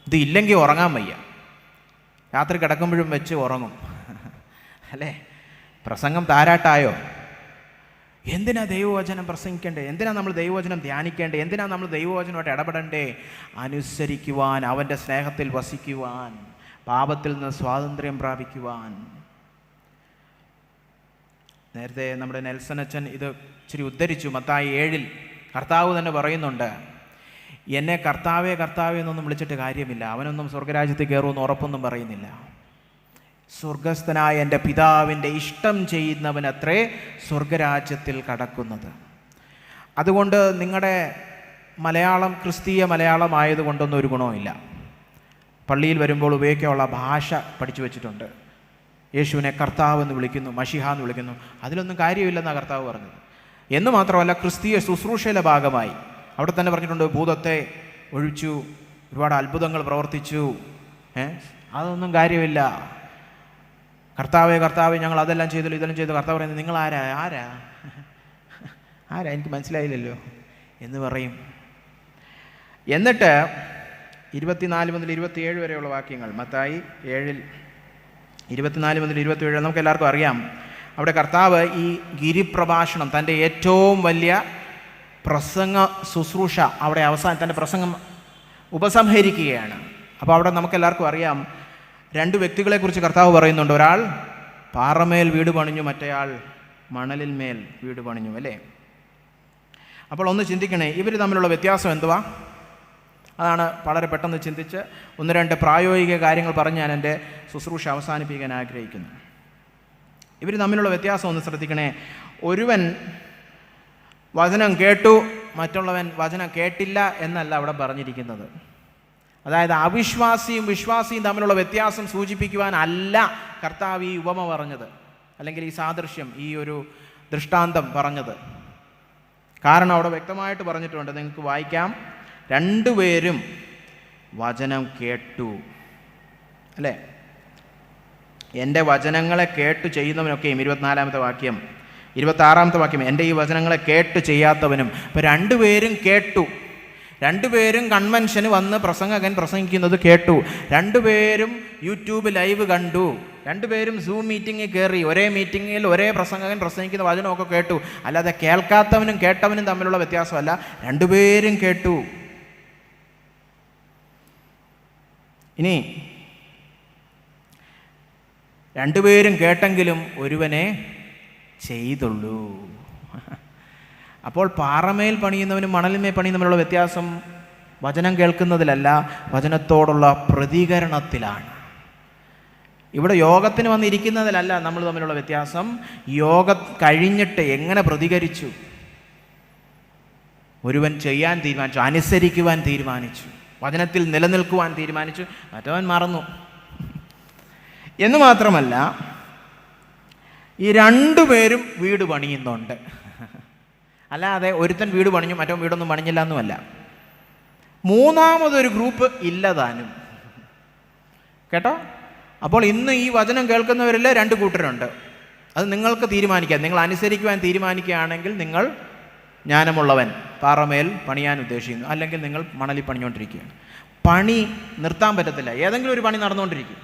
ഇത് ഇല്ലെങ്കിൽ ഉറങ്ങാൻ വയ്യ, രാത്രി കിടക്കുമ്പോഴും വെച്ച് ഉറങ്ങും, അല്ലേ? പ്രസംഗം താരാട്ടായോ? എന്തിനാ ദൈവവചനം പ്രസംഗിക്കേണ്ടേ? എന്തിനാ നമ്മൾ ദൈവവചനം ധ്യാനിക്കേണ്ടേ? എന്തിനാ നമ്മൾ ദൈവവചനമായിട്ട് ഇടപെടണ്ടേ? അനുസരിക്കുവാൻ, അവൻ്റെ സ്നേഹത്തിൽ വസിക്കുവാൻ, പാപത്തിൽ നിന്ന് സ്വാതന്ത്ര്യം പ്രാപിക്കുവാൻ. നേരത്തെ നമ്മുടെ നെൽസൺ അച്ഛൻ ഇത് ഇച്ചിരി ഉദ്ധരിച്ചു. മത്തായി 7 കർത്താവ് തന്നെ പറയുന്നുണ്ട്, എന്നെ കർത്താവേ കർത്താവേ എന്നൊന്നും വിളിച്ചിട്ട് കാര്യമില്ല, അവനൊന്നും സ്വർഗരാജ്യത്തിൽ കയറുമെന്ന് ഉറപ്പൊന്നും പറയുന്നില്ല. സ്വർഗസ്ഥനായ എൻ്റെ പിതാവിൻ്റെ ഇഷ്ടം ചെയ്യുന്നവനത്രേ സ്വർഗരാജ്യത്തിൽ കടക്കുന്നത്. അതുകൊണ്ട് നിങ്ങളുടെ മലയാളം ക്രിസ്തീയ മലയാളം ആയതുകൊണ്ടൊന്നും ഒരു ഗുണവുമില്ല. പള്ളിയിൽ വരുമ്പോൾ ഉപയോഗിക്കാനുള്ള ഭാഷ പഠിച്ചു വെച്ചിട്ടുണ്ട്. യേശുവിനെ കർത്താവ് എന്ന് വിളിക്കുന്നു, മഷിഹ എന്ന് വിളിക്കുന്നു, അതിലൊന്നും കാര്യമില്ലെന്നാണ് കർത്താവ് പറഞ്ഞത്. എന്ന് മാത്രമല്ല, ക്രിസ്തീയ ശുശ്രൂഷയുടെ ഭാഗമായി അവിടെ തന്നെ പറഞ്ഞിട്ടുണ്ട്, ഭൂതത്തെ ഒഴിച്ചു, ഒരുപാട് അത്ഭുതങ്ങൾ പ്രവർത്തിച്ചു. അതൊന്നും കാര്യമില്ല. കർത്താവേ കർത്താവേ ഞങ്ങൾ അതെല്ലാം ചെയ്തല്ലോ ഇതെല്ലാം ചെയ്തു. കർത്താവ് പറയുന്നത്, നിങ്ങൾ ആരാ ആരാ ആരാ എനിക്ക് മനസ്സിലായില്ലല്ലോ എന്ന് പറയും. എന്നിട്ട് 24 മുതൽ 27 വരെയുള്ള വാക്യങ്ങൾ, മത്തായി 7 24 മുതൽ 27 നമുക്ക് എല്ലാവർക്കും അറിയാം. അവിടെ കർത്താവ് ഈ ഗിരിപ്രഭാഷണം, തൻ്റെ ഏറ്റവും വലിയ പ്രസംഗ ശുശ്രൂഷ അവിടെ തൻ്റെ പ്രസംഗം ഉപസംഹരിക്കുകയാണ്. അപ്പോൾ അവിടെ നമുക്കെല്ലാവർക്കും അറിയാം, 2 വ്യക്തികളെക്കുറിച്ച് കർത്താവ് പറയുന്നുണ്ട്. ഒരാൾ പാറമേൽ വീട് പണിഞ്ഞു, മറ്റേയാൾ മണലിൽ മേൽ വീട് പണിഞ്ഞു, അല്ലേ? അപ്പോൾ ഒന്ന് ചിന്തിക്കണേ, ഇവർ തമ്മിലുള്ള വ്യത്യാസം എന്തുവാ? അതാണ് വളരെ പെട്ടെന്ന് ചിന്തിച്ച് 1-2 പ്രായോഗിക കാര്യങ്ങൾ പറഞ്ഞ് ഞാൻ എൻ്റെ ശുശ്രൂഷ അവസാനിപ്പിക്കാൻ ആഗ്രഹിക്കുന്നു. ഇവർ തമ്മിലുള്ള വ്യത്യാസം ഒന്ന് ശ്രദ്ധിക്കണേ. ഒരുവൻ വചനം കേട്ടു, മറ്റുള്ളവൻ വചനം കേട്ടില്ല എന്നല്ല അവിടെ പറഞ്ഞിരിക്കുന്നത്. അതായത് അവിശ്വാസിയും വിശ്വാസിയും തമ്മിലുള്ള വ്യത്യാസം സൂചിപ്പിക്കുവാനല്ല കർത്താവ് ഈ ഉപമ പറഞ്ഞത്, അല്ലെങ്കിൽ ഈ സാദൃശ്യം, ഈ ഒരു ദൃഷ്ടാന്തം പറഞ്ഞത്. കാരണം അവിടെ വ്യക്തമായിട്ട് പറഞ്ഞിട്ടുണ്ട്, നിങ്ങൾക്ക് വായിക്കാം. 2 പേരും വചനം കേട്ടു, അല്ലേ? എൻ്റെ വചനങ്ങളെ കേട്ടു ചെയ്യുന്നവനൊക്കെയും 24-ാമത്തെ വാക്യം, 26-ാമത്തെ വാക്യം, എൻ്റെ ഈ വചനങ്ങളെ കേട്ടു ചെയ്യാത്തവനും. അപ്പോൾ 2 പേരും കേട്ടു. 2 പേരും കൺവെൻഷന് വന്ന് പ്രസംഗകൻ പ്രസംഗിക്കുന്നത് കേട്ടു. 2 പേരും യൂട്യൂബ് ലൈവ് കണ്ടു. 2 പേരും സൂം മീറ്റിങ്ങിൽ കയറി ഒരേ മീറ്റിങ്ങിൽ ഒരേ പ്രസംഗകൻ പ്രസംഗിക്കുന്ന വചനമൊക്കെ കേട്ടു. അല്ലാതെ കേൾക്കാത്തവനും കേട്ടവനും തമ്മിലുള്ള വ്യത്യാസമല്ല, 2 പേരും കേട്ടു. ഇനി 2 പേരും കേട്ടെങ്കിലും ഒരുവനെ ചെയ്തുള്ളൂ. അപ്പോൾ പാറമേൽ പണിയുന്നവനും മണലിന്മേൽ പണിയുന്നവനുള്ള വ്യത്യാസം വചനം കേൾക്കുന്നതിലല്ല, വചനത്തോടുള്ള പ്രതികരണത്തിലാണ്. ഇവിടെ യോഗത്തിന് വന്നിരിക്കുന്നതിലല്ല നമ്മൾ തമ്മിലുള്ള വ്യത്യാസം, യോഗം കഴിഞ്ഞിട്ട് എങ്ങനെ പ്രതികരിച്ചു. ഒരുവൻ ചെയ്യാൻ തീരുമാനിച്ചു, അനുസരിക്കുവാൻ തീരുമാനിച്ചു, വചനത്തിൽ നിലനിൽക്കുവാൻ തീരുമാനിച്ചു, മറ്റവൻ മറന്നു. എന്ന് മാത്രമല്ല, ഈ 2 പേരും വീട് പണിയുന്നുണ്ട്. അല്ലാതെ ഒരുത്തൻ വീട് പണിഞ്ഞു മറ്റോ വീടൊന്നും പണിഞ്ഞില്ല എന്നുമല്ല. 3ാമതൊരു ഗ്രൂപ്പ് ഇല്ലതാനും, കേട്ടോ? അപ്പോൾ ഇന്ന് ഈ വചനം കേൾക്കുന്നവരിൽ 2 കൂട്ടരുണ്ട്. അത് നിങ്ങൾക്ക് തീരുമാനിക്കാം. നിങ്ങൾ അനുസരിക്കുവാൻ തീരുമാനിക്കുകയാണെങ്കിൽ നിങ്ങൾ ജ്ഞാനമുള്ളവൻ, പാറമേൽ പണിയാൻ ഉദ്ദേശിക്കുന്നു. അല്ലെങ്കിൽ നിങ്ങൾ മണലിൽ പണിഞ്ഞുകൊണ്ടിരിക്കുകയാണ്. പണി നിർത്താൻ പറ്റത്തില്ല, ഏതെങ്കിലും ഒരു പണി നടന്നുകൊണ്ടിരിക്കും,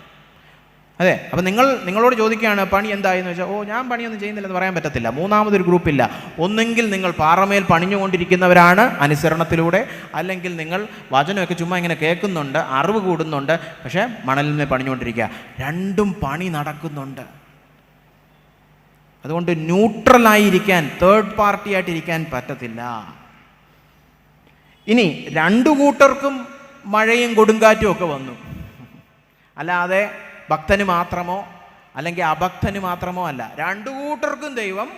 അതെ. അപ്പം നിങ്ങളോട് ചോദിക്കുകയാണ് പണി എന്തായെന്ന് വെച്ചാൽ, ഞാൻ പണിയൊന്നും ചെയ്യുന്നില്ലെന്ന് പറയാൻ പറ്റത്തില്ല. 3ാമതൊരു ഗ്രൂപ്പില്ല. ഒന്നെങ്കിൽ നിങ്ങൾ പാറമേൽ പണിഞ്ഞുകൊണ്ടിരിക്കുന്നവരാണ് അനുസരണത്തിലൂടെ, അല്ലെങ്കിൽ നിങ്ങൾ വചനമൊക്കെ ചുമ്മാ ഇങ്ങനെ കേൾക്കുന്നുണ്ട്, അറിവ് കൂടുന്നുണ്ട്, പക്ഷേ മണലിൽ നിന്ന് പണിഞ്ഞുകൊണ്ടിരിക്കുക. 2ഉം പണി നടക്കുന്നുണ്ട്. അതുകൊണ്ട് ന്യൂട്രലായിരിക്കാൻ, തേർഡ് പാർട്ടിയായിട്ടിരിക്കാൻ പറ്റത്തില്ല. ഇനി 2 കൂട്ടർക്കും മഴയും കൊടുങ്കാറ്റും ഒക്കെ വന്നു. അല്ലാതെ ഭക്തന് മാത്രമോ അല്ലെങ്കിൽ അഭക്തന് മാത്രമോ അല്ല, 2 കൂട്ടർക്കും ദൈവം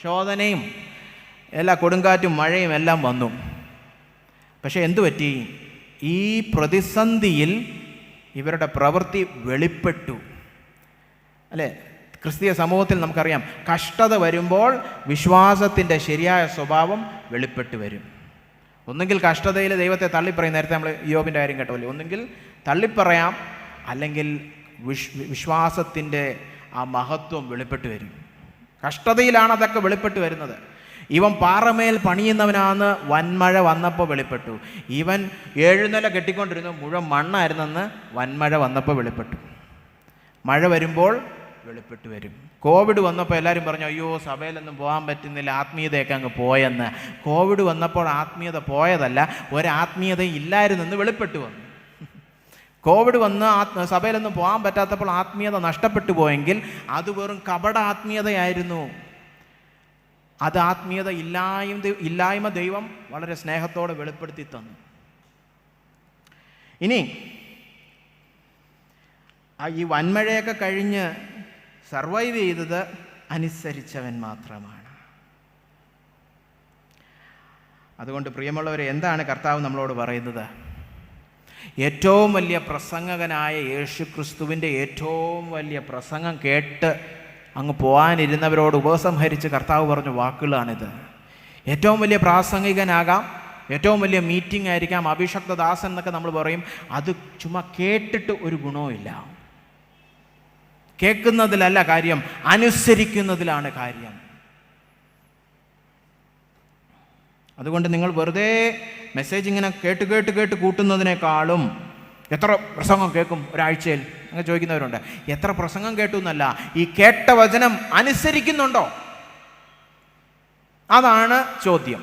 ശോധനയും എല്ലാ കൊടുങ്കാറ്റും മഴയും എല്ലാം വന്നു. പക്ഷെ എന്തു പറ്റി? ഈ പ്രതിസന്ധിയിൽ ഇവരുടെ പ്രവൃത്തി വെളിപ്പെട്ടു, അല്ലേ? ക്രിസ്തീയ സമൂഹത്തിൽ നമുക്കറിയാം, കഷ്ടത വരുമ്പോൾ വിശ്വാസത്തിൻ്റെ ശരിയായ സ്വഭാവം വെളിപ്പെട്ട് വരും. ഒന്നുകിൽ കഷ്ടതയിൽ ദൈവത്തെ തള്ളിപ്പറയും, നേരത്തെ നമ്മൾ യോബിൻ്റെ കാര്യം കേട്ടോല്ലേ, ഒന്നുകിൽ തള്ളിപ്പറയാം, അല്ലെങ്കിൽ വിശ്വാസത്തിൻ്റെ ആ മഹത്വം വെളിപ്പെട്ട് വരും. കഷ്ടതയിലാണ് അതൊക്കെ വെളിപ്പെട്ട് വരുന്നത്. ഇവൻ പാറമേൽ പണിയുന്നവനാന്ന് വൻമഴ വന്നപ്പോൾ വെളിപ്പെട്ടു. ഇവൻ 7 നില കെട്ടിക്കൊണ്ടിരുന്നു, മുഴുവൻ മണ്ണായിരുന്നെന്ന് വൻമഴ വന്നപ്പോൾ വെളിപ്പെട്ടു. മഴ വരുമ്പോൾ വെളിപ്പെട്ട് വരും. കോവിഡ് വന്നപ്പോൾ എല്ലാവരും പറഞ്ഞു, അയ്യോ സഭയിലൊന്നും പോകാൻ പറ്റുന്നില്ല, ആത്മീയതയൊക്കെ അങ്ങ് പോയെന്ന്. കോവിഡ് വന്നപ്പോൾ ആത്മീയത പോയതല്ല, ഒരാത്മീയതയും ഇല്ലായിരുന്നെന്ന് വെളിപ്പെട്ട് വന്നു. കോവിഡ് വന്ന് സഭയിലൊന്നും പോകാൻ പറ്റാത്തപ്പോൾ ആത്മീയത നഷ്ടപ്പെട്ടു പോയെങ്കിൽ അത് വെറും കപട ആത്മീയതയായിരുന്നു. അത് ആത്മീയത ഇല്ലായ്മ ദൈവം വളരെ സ്നേഹത്തോടെ വെളിപ്പെടുത്തി തന്നു. ഇനി ഈ വൻമഴയൊക്കെ കഴിഞ്ഞ് സർവൈവ് ചെയ്തത് അനുസരിച്ചവൻ മാത്രമാണ്. അതുകൊണ്ട് പ്രിയമുള്ളവരെ, എന്താണ് കർത്താവ് നമ്മളോട് പറയുന്നത്? ഏറ്റവും വലിയ പ്രസംഗകനായ യേശു ക്രിസ്തുവിൻ്റെ ഏറ്റവും വലിയ പ്രസംഗം കേട്ട് അങ്ങ് പോകാനിരുന്നവരോട് ഉപസംഹരിച്ച് കർത്താവ് പറഞ്ഞ വാക്കുകളാണിത്. ഏറ്റവും വലിയ പ്രാസംഗികനാകാം, ഏറ്റവും വലിയ മീറ്റിംഗ് ആയിരിക്കാം, അഭിഷക്തദാസൻ എന്നൊക്കെ നമ്മൾ പറയും. അത് ചുമ്മാ കേട്ടിട്ട് ഒരു ഗുണവുമില്ല. കേൾക്കുന്നതിലല്ല കാര്യം, അനുസരിക്കുന്നതിലാണ് കാര്യം. അതുകൊണ്ട് നിങ്ങൾ വെറുതെ മെസ്സേജ് ഇങ്ങനെ കേട്ട് കൂട്ടുന്നതിനേക്കാളും എത്ര പ്രസംഗം കേൾക്കും ഒരാഴ്ചയിൽ അങ്ങനെ ചോദിക്കുന്നവരുണ്ട്. എത്ര പ്രസംഗം കേട്ടു എന്നല്ല, ഈ കേട്ട വചനം അനുസരിക്കുന്നുണ്ടോ? അതാണ് ചോദ്യം,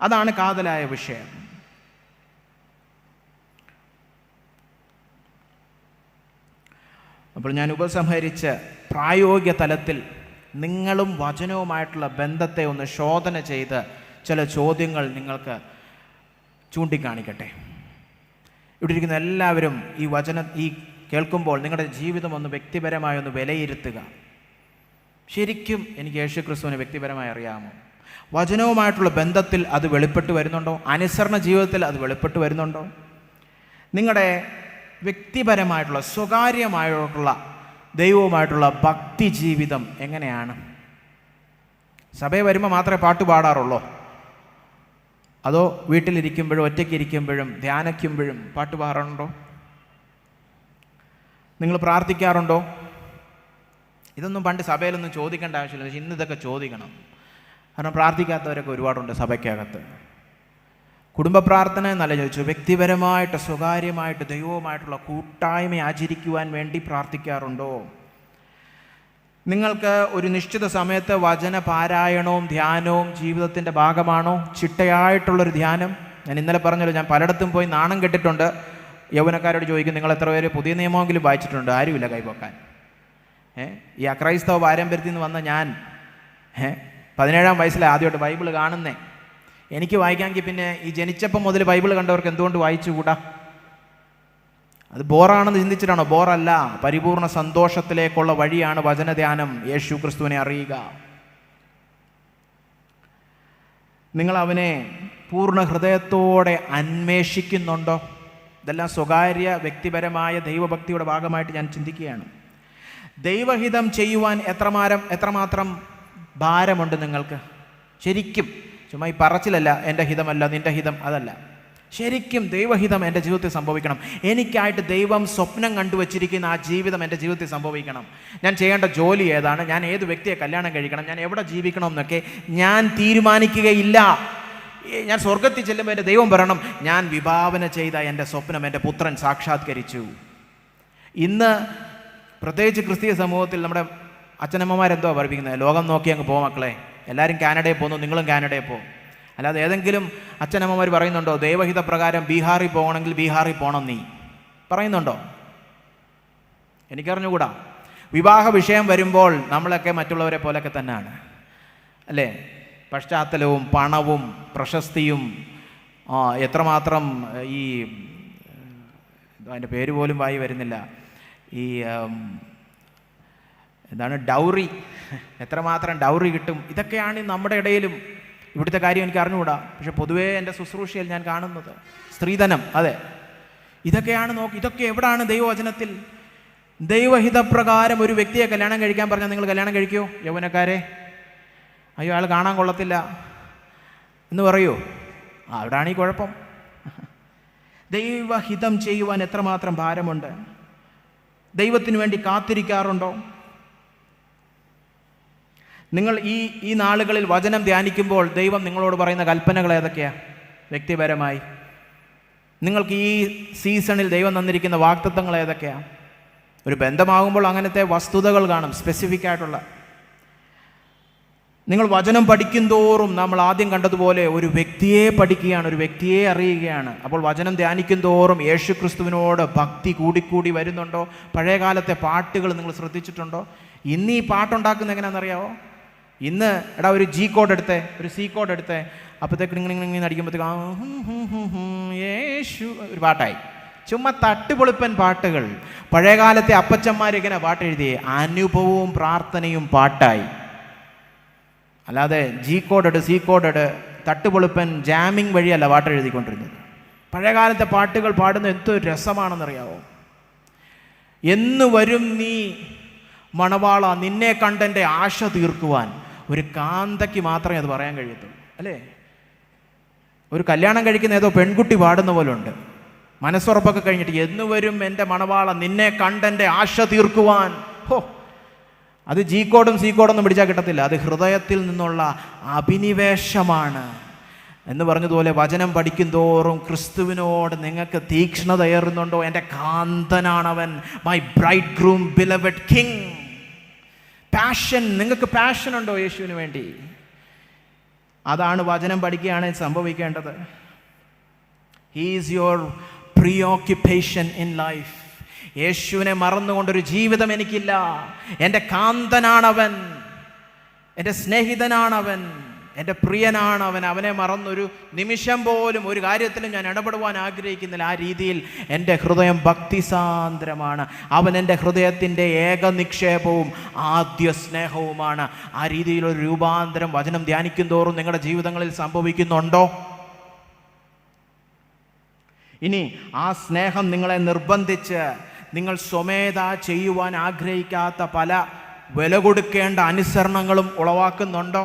അതാണ് കാതലായ വിഷയം. അപ്പോൾ ഞാൻ ഉപസംഹരിച്ച് പ്രായോഗിക തലത്തിൽ നിങ്ങളും വചനവുമായിട്ടുള്ള ബന്ധത്തെ ഒന്ന് ശോധന ചെയ്ത് ചില ചോദ്യങ്ങൾ നിങ്ങൾക്ക് ചൂണ്ടിക്കാണിക്കട്ടെ. ഇവിടെ ഇരിക്കുന്ന എല്ലാവരും ഈ വചനം കേൾക്കുമ്പോൾ നിങ്ങളുടെ ജീവിതം ഒന്ന് വ്യക്തിപരമായി ഒന്ന് വിലയിരുത്തുക. ശരിക്കും എനിക്ക് യേശുക്രിസ്തുവിനെ വ്യക്തിപരമായി അറിയാമോ? വചനവുമായിട്ടുള്ള ബന്ധത്തിൽ അത് വെളിപ്പെട്ട് വരുന്നുണ്ടോ? അനുസരണ ജീവിതത്തിൽ അത് വെളിപ്പെട്ട് വരുന്നുണ്ടോ? നിങ്ങളുടെ വ്യക്തിപരമായിട്ടുള്ള സ്വകാര്യമായിട്ടുള്ള ദൈവവുമായിട്ടുള്ള ഭക്തി ജീവിതം എങ്ങനെയാണ്? സഭയിൽ വരുമ്പോൾ മാത്രമേ പാട്ട് പാടാറുള്ളൂ? അതോ വീട്ടിലിരിക്കുമ്പോഴും ഒറ്റയ്ക്ക് ഇരിക്കുമ്പോഴും ധ്യാനിക്കുമ്പോഴും പാട്ട് പാടാറുണ്ടോ? നിങ്ങൾ പ്രാർത്ഥിക്കാറുണ്ടോ? ഇതൊന്നും പണ്ട് സഭയിലൊന്നും ചോദിക്കേണ്ട ആവശ്യമില്ല, പക്ഷേ ഇന്ന് ഇതൊക്കെ ചോദിക്കണം. കാരണം പ്രാർത്ഥിക്കാത്തവരൊക്കെ ഒരുപാടുണ്ട് സഭയ്ക്കകത്ത്. കുടുംബ പ്രാർത്ഥന എന്നല്ല ചോദിച്ചു, വ്യക്തിപരമായിട്ട് സ്വകാര്യമായിട്ട് ദൈവവുമായിട്ടുള്ള കൂട്ടായ്മ ആചരിക്കുവാൻ വേണ്ടി പ്രാർത്ഥിക്കാറുണ്ടോ? നിങ്ങൾക്ക് ഒരു നിശ്ചിത സമയത്ത് വചന പാരായണവും ധ്യാനവും ജീവിതത്തിൻ്റെ ഭാഗമാണോ? ചിട്ടയായിട്ടുള്ളൊരു ധ്യാനം. ഞാൻ ഇന്നലെ പറഞ്ഞല്ലോ, ഞാൻ പലയിടത്തും പോയി നാണം കെട്ടിട്ടുണ്ട്. യൗവനക്കാരോട് ചോദിക്കും, നിങ്ങൾ എത്ര പേര് പുതിയ നിയമമെങ്കിലും വായിച്ചിട്ടുണ്ട്? ആരുമില്ല കൈപൊക്കാൻ. ഈ അക്രൈസ്തവ പാരമ്പര്യത്തിൽ നിന്ന് വന്ന ഞാൻ 17-ാം വയസ്സിലാണ് ആദ്യമായിട്ട് ബൈബിൾ കാണുന്നേ. എനിക്ക് വായിക്കാമെങ്കിൽ പിന്നെ ഈ ജനിച്ചപ്പം മുതൽ ബൈബിൾ കണ്ടവർക്ക് എന്തുകൊണ്ട് വായിച്ചുകൂടാ? അത് ബോറാണെന്ന് ചിന്തിച്ചിട്ടാണോ? ബോറല്ല, പരിപൂർണ സന്തോഷത്തിലേക്കുള്ള വഴിയാണ് വചനധ്യാനം. യേശു ക്രിസ്തുവിനെ അറിയുക. നിങ്ങൾ അവനെ പൂർണ്ണ ഹൃദയത്തോടെ അന്വേഷിക്കുന്നുണ്ടോ? ഇതെല്ലാം സ്വകാര്യ വ്യക്തിപരമായ ദൈവഭക്തിയുടെ ഭാഗമായിട്ട് ഞാൻ ചിന്തിക്കുകയാണ്. ദൈവഹിതം ചെയ്യുവാൻ എത്രമാത്രം ഭാരമുണ്ട് നിങ്ങൾക്ക്? ശരിക്കും ചുമ്മാ ഈ പറച്ചിലല്ല, എൻ്റെ ഹിതമല്ല നിൻ്റെ ഹിതം, അതല്ല. ശരിക്കും ദൈവഹിതം എൻ്റെ ജീവിതത്തിൽ സംഭവിക്കണം. എനിക്കായിട്ട് ദൈവം സ്വപ്നം കണ്ടുവച്ചിരിക്കുന്ന ആ ജീവിതം എൻ്റെ ജീവിതത്തിൽ സംഭവിക്കണം. ഞാൻ ചെയ്യേണ്ട ജോലി ഏതാണ്, ഞാൻ ഏത് വ്യക്തിയെ കല്യാണം കഴിക്കണം, ഞാൻ എവിടെ ജീവിക്കണം എന്നൊക്കെ ഞാൻ തീരുമാനിക്കുകയില്ല. ഞാൻ സ്വർഗത്തിൽ ചെല്ലുമ്പോൾ എൻ്റെ ദൈവം പറയണം, ഞാൻ വിഭാവന ചെയ്ത എൻ്റെ സ്വപ്നം എൻ്റെ പുത്രൻ സാക്ഷാത്കരിച്ചു. ഇന്ന് പ്രത്യേകിച്ച് ക്രിസ്തീയ സമൂഹത്തിൽ നമ്മുടെ അച്ഛനമ്മമാരെന്തോ പഠിപ്പിക്കുന്നത്? ലോകം നോക്കി അങ്ങ് പോ മക്കളെ, എല്ലാവരും കാനഡയിൽ പോകുന്നു, നിങ്ങളും കാനഡയിൽ പോകും. അല്ലാതെ ഏതെങ്കിലും അച്ഛനമ്മമാർ പറയുന്നുണ്ടോ ദൈവഹിത പ്രകാരം ബീഹാറിൽ പോകണമെങ്കിൽ ബീഹാറിൽ പോകണം നീ പറയുന്നുണ്ടോ? എനിക്കറിഞ്ഞുകൂടാ. വിവാഹ വിഷയം വരുമ്പോൾ നമ്മളൊക്കെ മറ്റുള്ളവരെ പോലെയൊക്കെ തന്നെയാണ് അല്ലേ? പശ്ചാത്തലവും പണവും പ്രശസ്തിയും എത്രമാത്രം ഈ അതിൻ്റെ പേര് പോലും വായി വരുന്നില്ല, ഈ എന്താണ് ഡൗറി, എത്രമാത്രം ഡൗറി കിട്ടും, ഇതൊക്കെയാണ് നമ്മുടെ ഇടയിലും. ഇവിടുത്തെ കാര്യം എനിക്ക് അറിഞ്ഞുകൂടാ, പക്ഷെ പൊതുവേ എൻ്റെ ശുശ്രൂഷയിൽ ഞാൻ കാണുന്നത് സ്ത്രീധനം. അതെ, ഇതൊക്കെയാണ് ഇതൊക്കെ എവിടാണ് ദൈവവചനത്തിൽ? ദൈവഹിതപ്രകാരം ഒരു വ്യക്തിയെ കല്യാണം കഴിക്കാൻ പറഞ്ഞാൽ നിങ്ങൾ കല്യാണം കഴിക്കുമോ? യൗവനക്കാരെ, അയ്യോ അയാൾ കാണാൻ കൊള്ളത്തില്ല എന്ന് പറയൂ? അവിടാണ് ഈ കുഴപ്പം. ദൈവഹിതം ചെയ്യുവാൻ എത്രമാത്രം ഭാരമുണ്ട്? ദൈവത്തിന് വേണ്ടി കാത്തിരിക്കാറുണ്ടോ? നിങ്ങൾ ഈ നാളുകളിൽ വചനം ധ്യാനിക്കുമ്പോൾ ദൈവം നിങ്ങളോട് പറയുന്ന കൽപ്പനകൾ ഏതൊക്കെയാണ്? വ്യക്തിപരമായി നിങ്ങൾക്ക് ഈ സീസണിൽ ദൈവം തന്നിരിക്കുന്ന വാഗ്ദത്തങ്ങൾ ഏതൊക്കെയാണ്? ഒരു ബന്ധമാകുമ്പോൾ അങ്ങനത്തെ വസ്തുതകൾ കാണും, സ്പെസിഫിക് ആയിട്ടുള്ള. നിങ്ങൾ വചനം പഠിക്കും തോറും നമ്മൾ ആദ്യം കണ്ടതുപോലെ ഒരു വ്യക്തിയെ പഠിക്കുകയാണ്, ഒരു വ്യക്തിയെ അറിയുകയാണ്. അപ്പോൾ വചനം ധ്യാനിക്കും തോറും യേശു ക്രിസ്തുവിനോട് ഭക്തി കൂടിക്കൂടി വരുന്നുണ്ടോ? പഴയ കാലത്തെ പാട്ടുകൾ നിങ്ങൾ ശ്രദ്ധിച്ചിട്ടുണ്ടോ? ഇന്ന് ഈ പാട്ടുണ്ടാക്കുന്ന എങ്ങനെയാണെന്നറിയാമോ? ഇന്ന് ഒരു G കോഡ് എടുത്തേ, ഒരു C കോഡ് എടുത്തേ, അപ്പോഴത്തേക്ക് ഇങ്ങനെ അടിക്കുമ്പോഴത്തേക്ക് യേശു ഒരു പാട്ടായി. ചുമ്മാ തട്ടുപൊളിപ്പൻ പാട്ടുകൾ. പഴയകാലത്തെ അപ്പച്ചന്മാരിങ്ങനെ പാട്ട് എഴുതിയേ, അനുഭവവും പ്രാർത്ഥനയും പാട്ടായി. അല്ലാതെ G കോഡ് C കോഡ് തട്ടുപൊളിപ്പൻ ജാമിങ് വഴിയല്ല പാട്ട് എഴുതിക്കൊണ്ടിരുന്നത്. പഴയകാലത്തെ പാട്ടുകൾ പാടുന്ന എന്തൊരു രസമാണെന്നറിയാവോ? എന്ന് വരും നീ മണവാള, നിന്നെ കണ്ടെൻ്റെ ആശ തീർക്കുവാൻ. ഒരു കാന്തയ്ക്ക് മാത്രമേ അത് പറയാൻ കഴിയത്തുള്ളൂ അല്ലേ? ഒരു കല്യാണം കഴിക്കുന്ന ഏതോ പെൺകുട്ടി പാടുന്ന പോലെ ഉണ്ട്. മനസ്സുറപ്പൊക്കെ കഴിഞ്ഞിട്ട് എന്ന് വരും എൻ്റെ മണവാള, നിന്നെ കണ്ടെൻ്റെ ആശ തീർക്കുവാൻ. ഹോ, അത് G കോഡും C കോഡൊന്നും പിടിച്ചാൽ കിട്ടത്തില്ല. അത് ഹൃദയത്തിൽ നിന്നുള്ള അഭിനിവേശമാണ്. എന്ന് പറഞ്ഞതുപോലെ വചനം പഠിക്കും തോറും ക്രിസ്തുവിനോട് നിങ്ങൾക്ക് തീക്ഷ്ണത ഏറുന്നുണ്ടോ? എൻ്റെ കാന്തനാണവൻ, my bride groom beloved king. Passion, നിങ്ങൾക്ക് പാഷൻ ഉണ്ടോ യേശുവിന് വേണ്ടി? അതാണ് വചനം പഠിക്കുകയാണ് സംഭവിക്കേണ്ടത്. He is your preoccupation in life. യേശുവിനെ മറന്നുകൊണ്ടൊരു ജീവിതം എനിക്കില്ല. എൻ്റെ കാന്തനാണവൻ, എൻ്റെ സ്നേഹിതനാണവൻ, എൻ്റെ പ്രിയനാണവൻ. അവനെ മറന്നൊരു നിമിഷം പോലും ഒരു കാര്യത്തിലും ഞാൻ ഇടപെടുവാൻ ആഗ്രഹിക്കുന്നില്ല. ആ രീതിയിൽ എൻ്റെ ഹൃദയം ഭക്തിസാന്ദ്രമാണ്. അവൻ എൻ്റെ ഹൃദയത്തിൻ്റെ ഏക നിക്ഷേപവും ആദ്യ സ്നേഹവുമാണ്. ആ രീതിയിലൊരു രൂപാന്തരം വചനം ധ്യാനിക്കും തോറും നിങ്ങളുടെ ജീവിതങ്ങളിൽ സംഭവിക്കുന്നുണ്ടോ? ഇനി ആ സ്നേഹം നിങ്ങളെ നിർബന്ധിച്ച് നിങ്ങൾ സ്വമേധ ചെയ്യുവാൻ ആഗ്രഹിക്കാത്ത പല വില കൊടുക്കേണ്ട അനുസരണങ്ങളും ഉളവാക്കുന്നുണ്ടോ?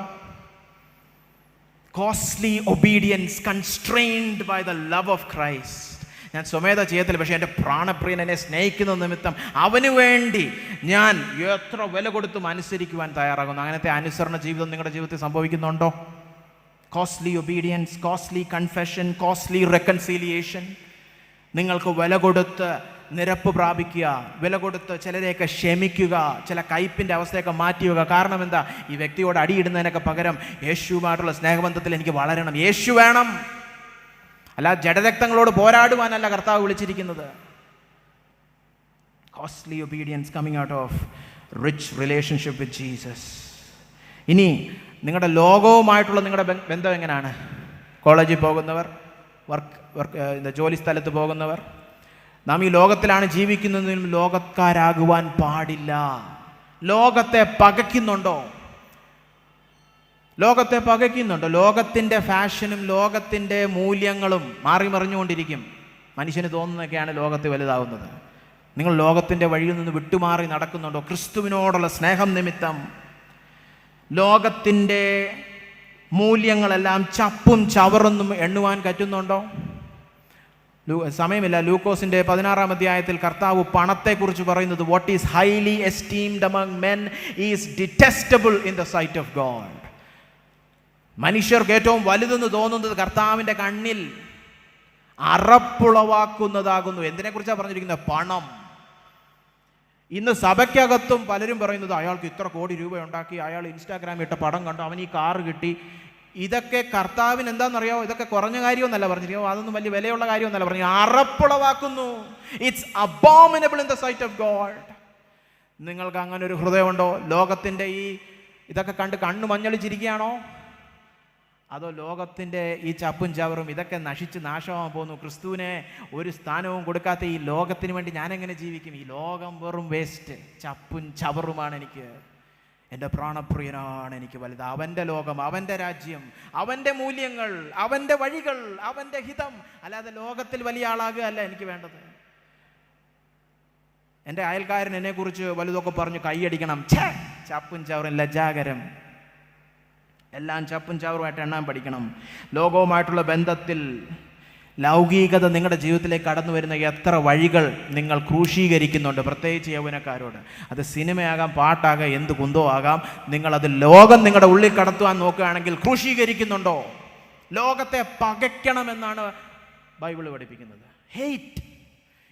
Costly obedience constrained by the love of Christ. ഞാൻ സ്വമേധ ചെയ്യത്തില്ല, പക്ഷേ എൻ്റെ പ്രാണപ്രിയൻ എന്നെ സ്നേഹിക്കുന്ന നിമിത്തം അവന് വേണ്ടി ഞാൻ എത്ര വില കൊടുത്തും അനുസരിക്കുവാൻ തയ്യാറാകുന്നു. അങ്ങനത്തെ അനുസരണ ജീവിതം നിങ്ങളുടെ ജീവിതത്തിൽ സംഭവിക്കുന്നുണ്ടോ? Costly obedience, costly confession, costly reconciliation. നിങ്ങൾക്ക് വില കൊടുത്ത് നിരപ്പ് പ്രാപിക്കുക, വില കൊടുത്ത് ചിലരെയൊക്കെ ക്ഷമിക്കുക, ചില കയ്പിൻ്റെ അവസ്ഥയൊക്കെ മാറ്റിവെക്കുക. കാരണം എന്താ? ഈ വ്യക്തിയോട് അടിയിടുന്നതിനൊക്കെ പകരം യേശുവുമായിട്ടുള്ള സ്നേഹബന്ധത്തിൽ എനിക്ക് വളരണം, യേശു വേണം. അല്ല, ജഡരക്തങ്ങളോട് പോരാടുവാനല്ല കർത്താവ് വിളിച്ചിരിക്കുന്നത്. Costly obedience coming out of rich relationship with Jesus. ഇനി നിങ്ങളുടെ ലോകവുമായിട്ടുള്ള നിങ്ങളുടെ ബന്ധം എങ്ങനെയാണ്? കോളേജിൽ പോകുന്നവർ, ജോലി സ്ഥലത്ത് പോകുന്നവർ, നാം ഈ ലോകത്തിലാണ് ജീവിക്കുന്നതിനും ലോകക്കാരാകുവാൻ പാടില്ല. ലോകത്തെ പകയ്ക്കുന്നുണ്ടോ? ലോകത്തെ പകയ്ക്കുന്നുണ്ടോ? ലോകത്തിൻ്റെ ഫാഷനും ലോകത്തിൻ്റെ മൂല്യങ്ങളും മാറി മറിഞ്ഞുകൊണ്ടിരിക്കും. മനുഷ്യന് തോന്നുന്നതൊക്കെയാണ് ലോകത്ത് വലുതാവുന്നത്. നിങ്ങൾ ലോകത്തിൻ്റെ വഴിയിൽ നിന്ന് വിട്ടുമാറി നടക്കുന്നുണ്ടോ? ക്രിസ്തുവിനോടുള്ള സ്നേഹം നിമിത്തം ലോകത്തിൻ്റെ മൂല്യങ്ങളെല്ലാം ചപ്പും ചവറൊന്നും എണ്ണുവാൻ പറ്റുന്നുണ്ടോ? സമയമില്ല. ലൂക്കോസിൻ്റെ 16-ാം അധ്യായത്തിൽ കർത്താവ് പണത്തെക്കുറിച്ച് പറയുന്നത്, what is highly esteemed among men is detestable in the sight of God. മനുഷ്യർക്ക് ഏറ്റവും വലുതെന്ന് തോന്നുന്നത് കർത്താവിൻ്റെ കണ്ണിൽ അറപ്പുളവാക്കുന്നതാകുന്നു. എന്തിനെക്കുറിച്ചാണ് പറഞ്ഞിരിക്കുന്നത്? പണം. ഇന്ന് സഭയ്ക്കകത്തും പലരും പറയുന്നത്, അയാൾക്ക് ഇത്ര കോടി രൂപ ഉണ്ടാക്കി, അയാൾ ഇൻസ്റ്റാഗ്രാമിൽ ഇട്ട പടം കണ്ടു, അവന് ഈ കാറ് കിട്ടി. ഇതൊക്കെ കർത്താവിന് എന്താണെന്നറിയാമോ? ഇതൊക്കെ കുറഞ്ഞ കാര്യമൊന്നല്ല പറഞ്ഞിരിക്കും, അതൊന്നും വലിയ വിലയുള്ള കാര്യമൊന്നല്ല പറഞ്ഞു. അറപ്പുളവാക്കുന്നു. It's abominable in the sight of God. നിങ്ങൾക്ക് അങ്ങനെ ഒരു ഹൃദയമുണ്ടോ? ലോകത്തിൻ്റെ ഇതൊക്കെ കണ്ട് കണ്ണു മഞ്ഞളിച്ചിരിക്കുകയാണോ? അതോ ലോകത്തിൻ്റെ ഈ ചപ്പും ചവറും ഇതൊക്കെ നശിച്ച് നാശമാകാൻ പോകുന്നു, ക്രിസ്തുവിനെ ഒരു സ്ഥാനവും കൊടുക്കാത്ത ഈ ലോകത്തിന് വേണ്ടി ഞാനെങ്ങനെ ജീവിക്കും? ഈ ലോകം വെറും വേസ്റ്റ്, ചപ്പും ചവറുമാണ് എനിക്ക്. എൻ്റെ പ്രാണപ്രിയനാണ് എനിക്ക് വലുത്. അവൻ്റെ ലോകം, അവൻ്റെ രാജ്യം, അവൻ്റെ മൂല്യങ്ങൾ, അവൻ്റെ വഴികൾ, അവൻ്റെ ഹിതം. അല്ലാതെ ലോകത്തിൽ വലിയ ആളാകുക അല്ല എനിക്ക് വേണ്ടത്. എൻ്റെ അയൽക്കാരൻ എന്നെക്കുറിച്ച് വലുതൊക്കെ പറഞ്ഞ് കൈയടിക്കണം. ചപ്പും ചവറും, ലജ്ജാകരം, എല്ലാം ചപ്പും ചവറുമായിട്ട് എണ്ണാൻ പഠിക്കണം. ലോകവുമായിട്ടുള്ള ബന്ധത്തിൽ ലൗകികത നിങ്ങളുടെ ജീവിതത്തിലേക്ക് കടന്നു വരുന്ന എത്ര വഴികൾ നിങ്ങൾ ക്രൂശീകരിക്കുന്നുണ്ട്, പ്രത്യേകിച്ച് യൗവനക്കാരോട്. അത് സിനിമയാകാം, പാട്ടാകാം, എന്ത് കുന്തോ ആകാം. നിങ്ങളത് ലോകം നിങ്ങളുടെ ഉള്ളിൽ കടത്തുവാൻ നോക്കുകയാണെങ്കിൽ ക്രൂശീകരിക്കുന്നുണ്ടോ? ലോകത്തെ പകയ്ക്കണമെന്നാണ് ബൈബിൾ പഠിപ്പിക്കുന്നത്. Hate,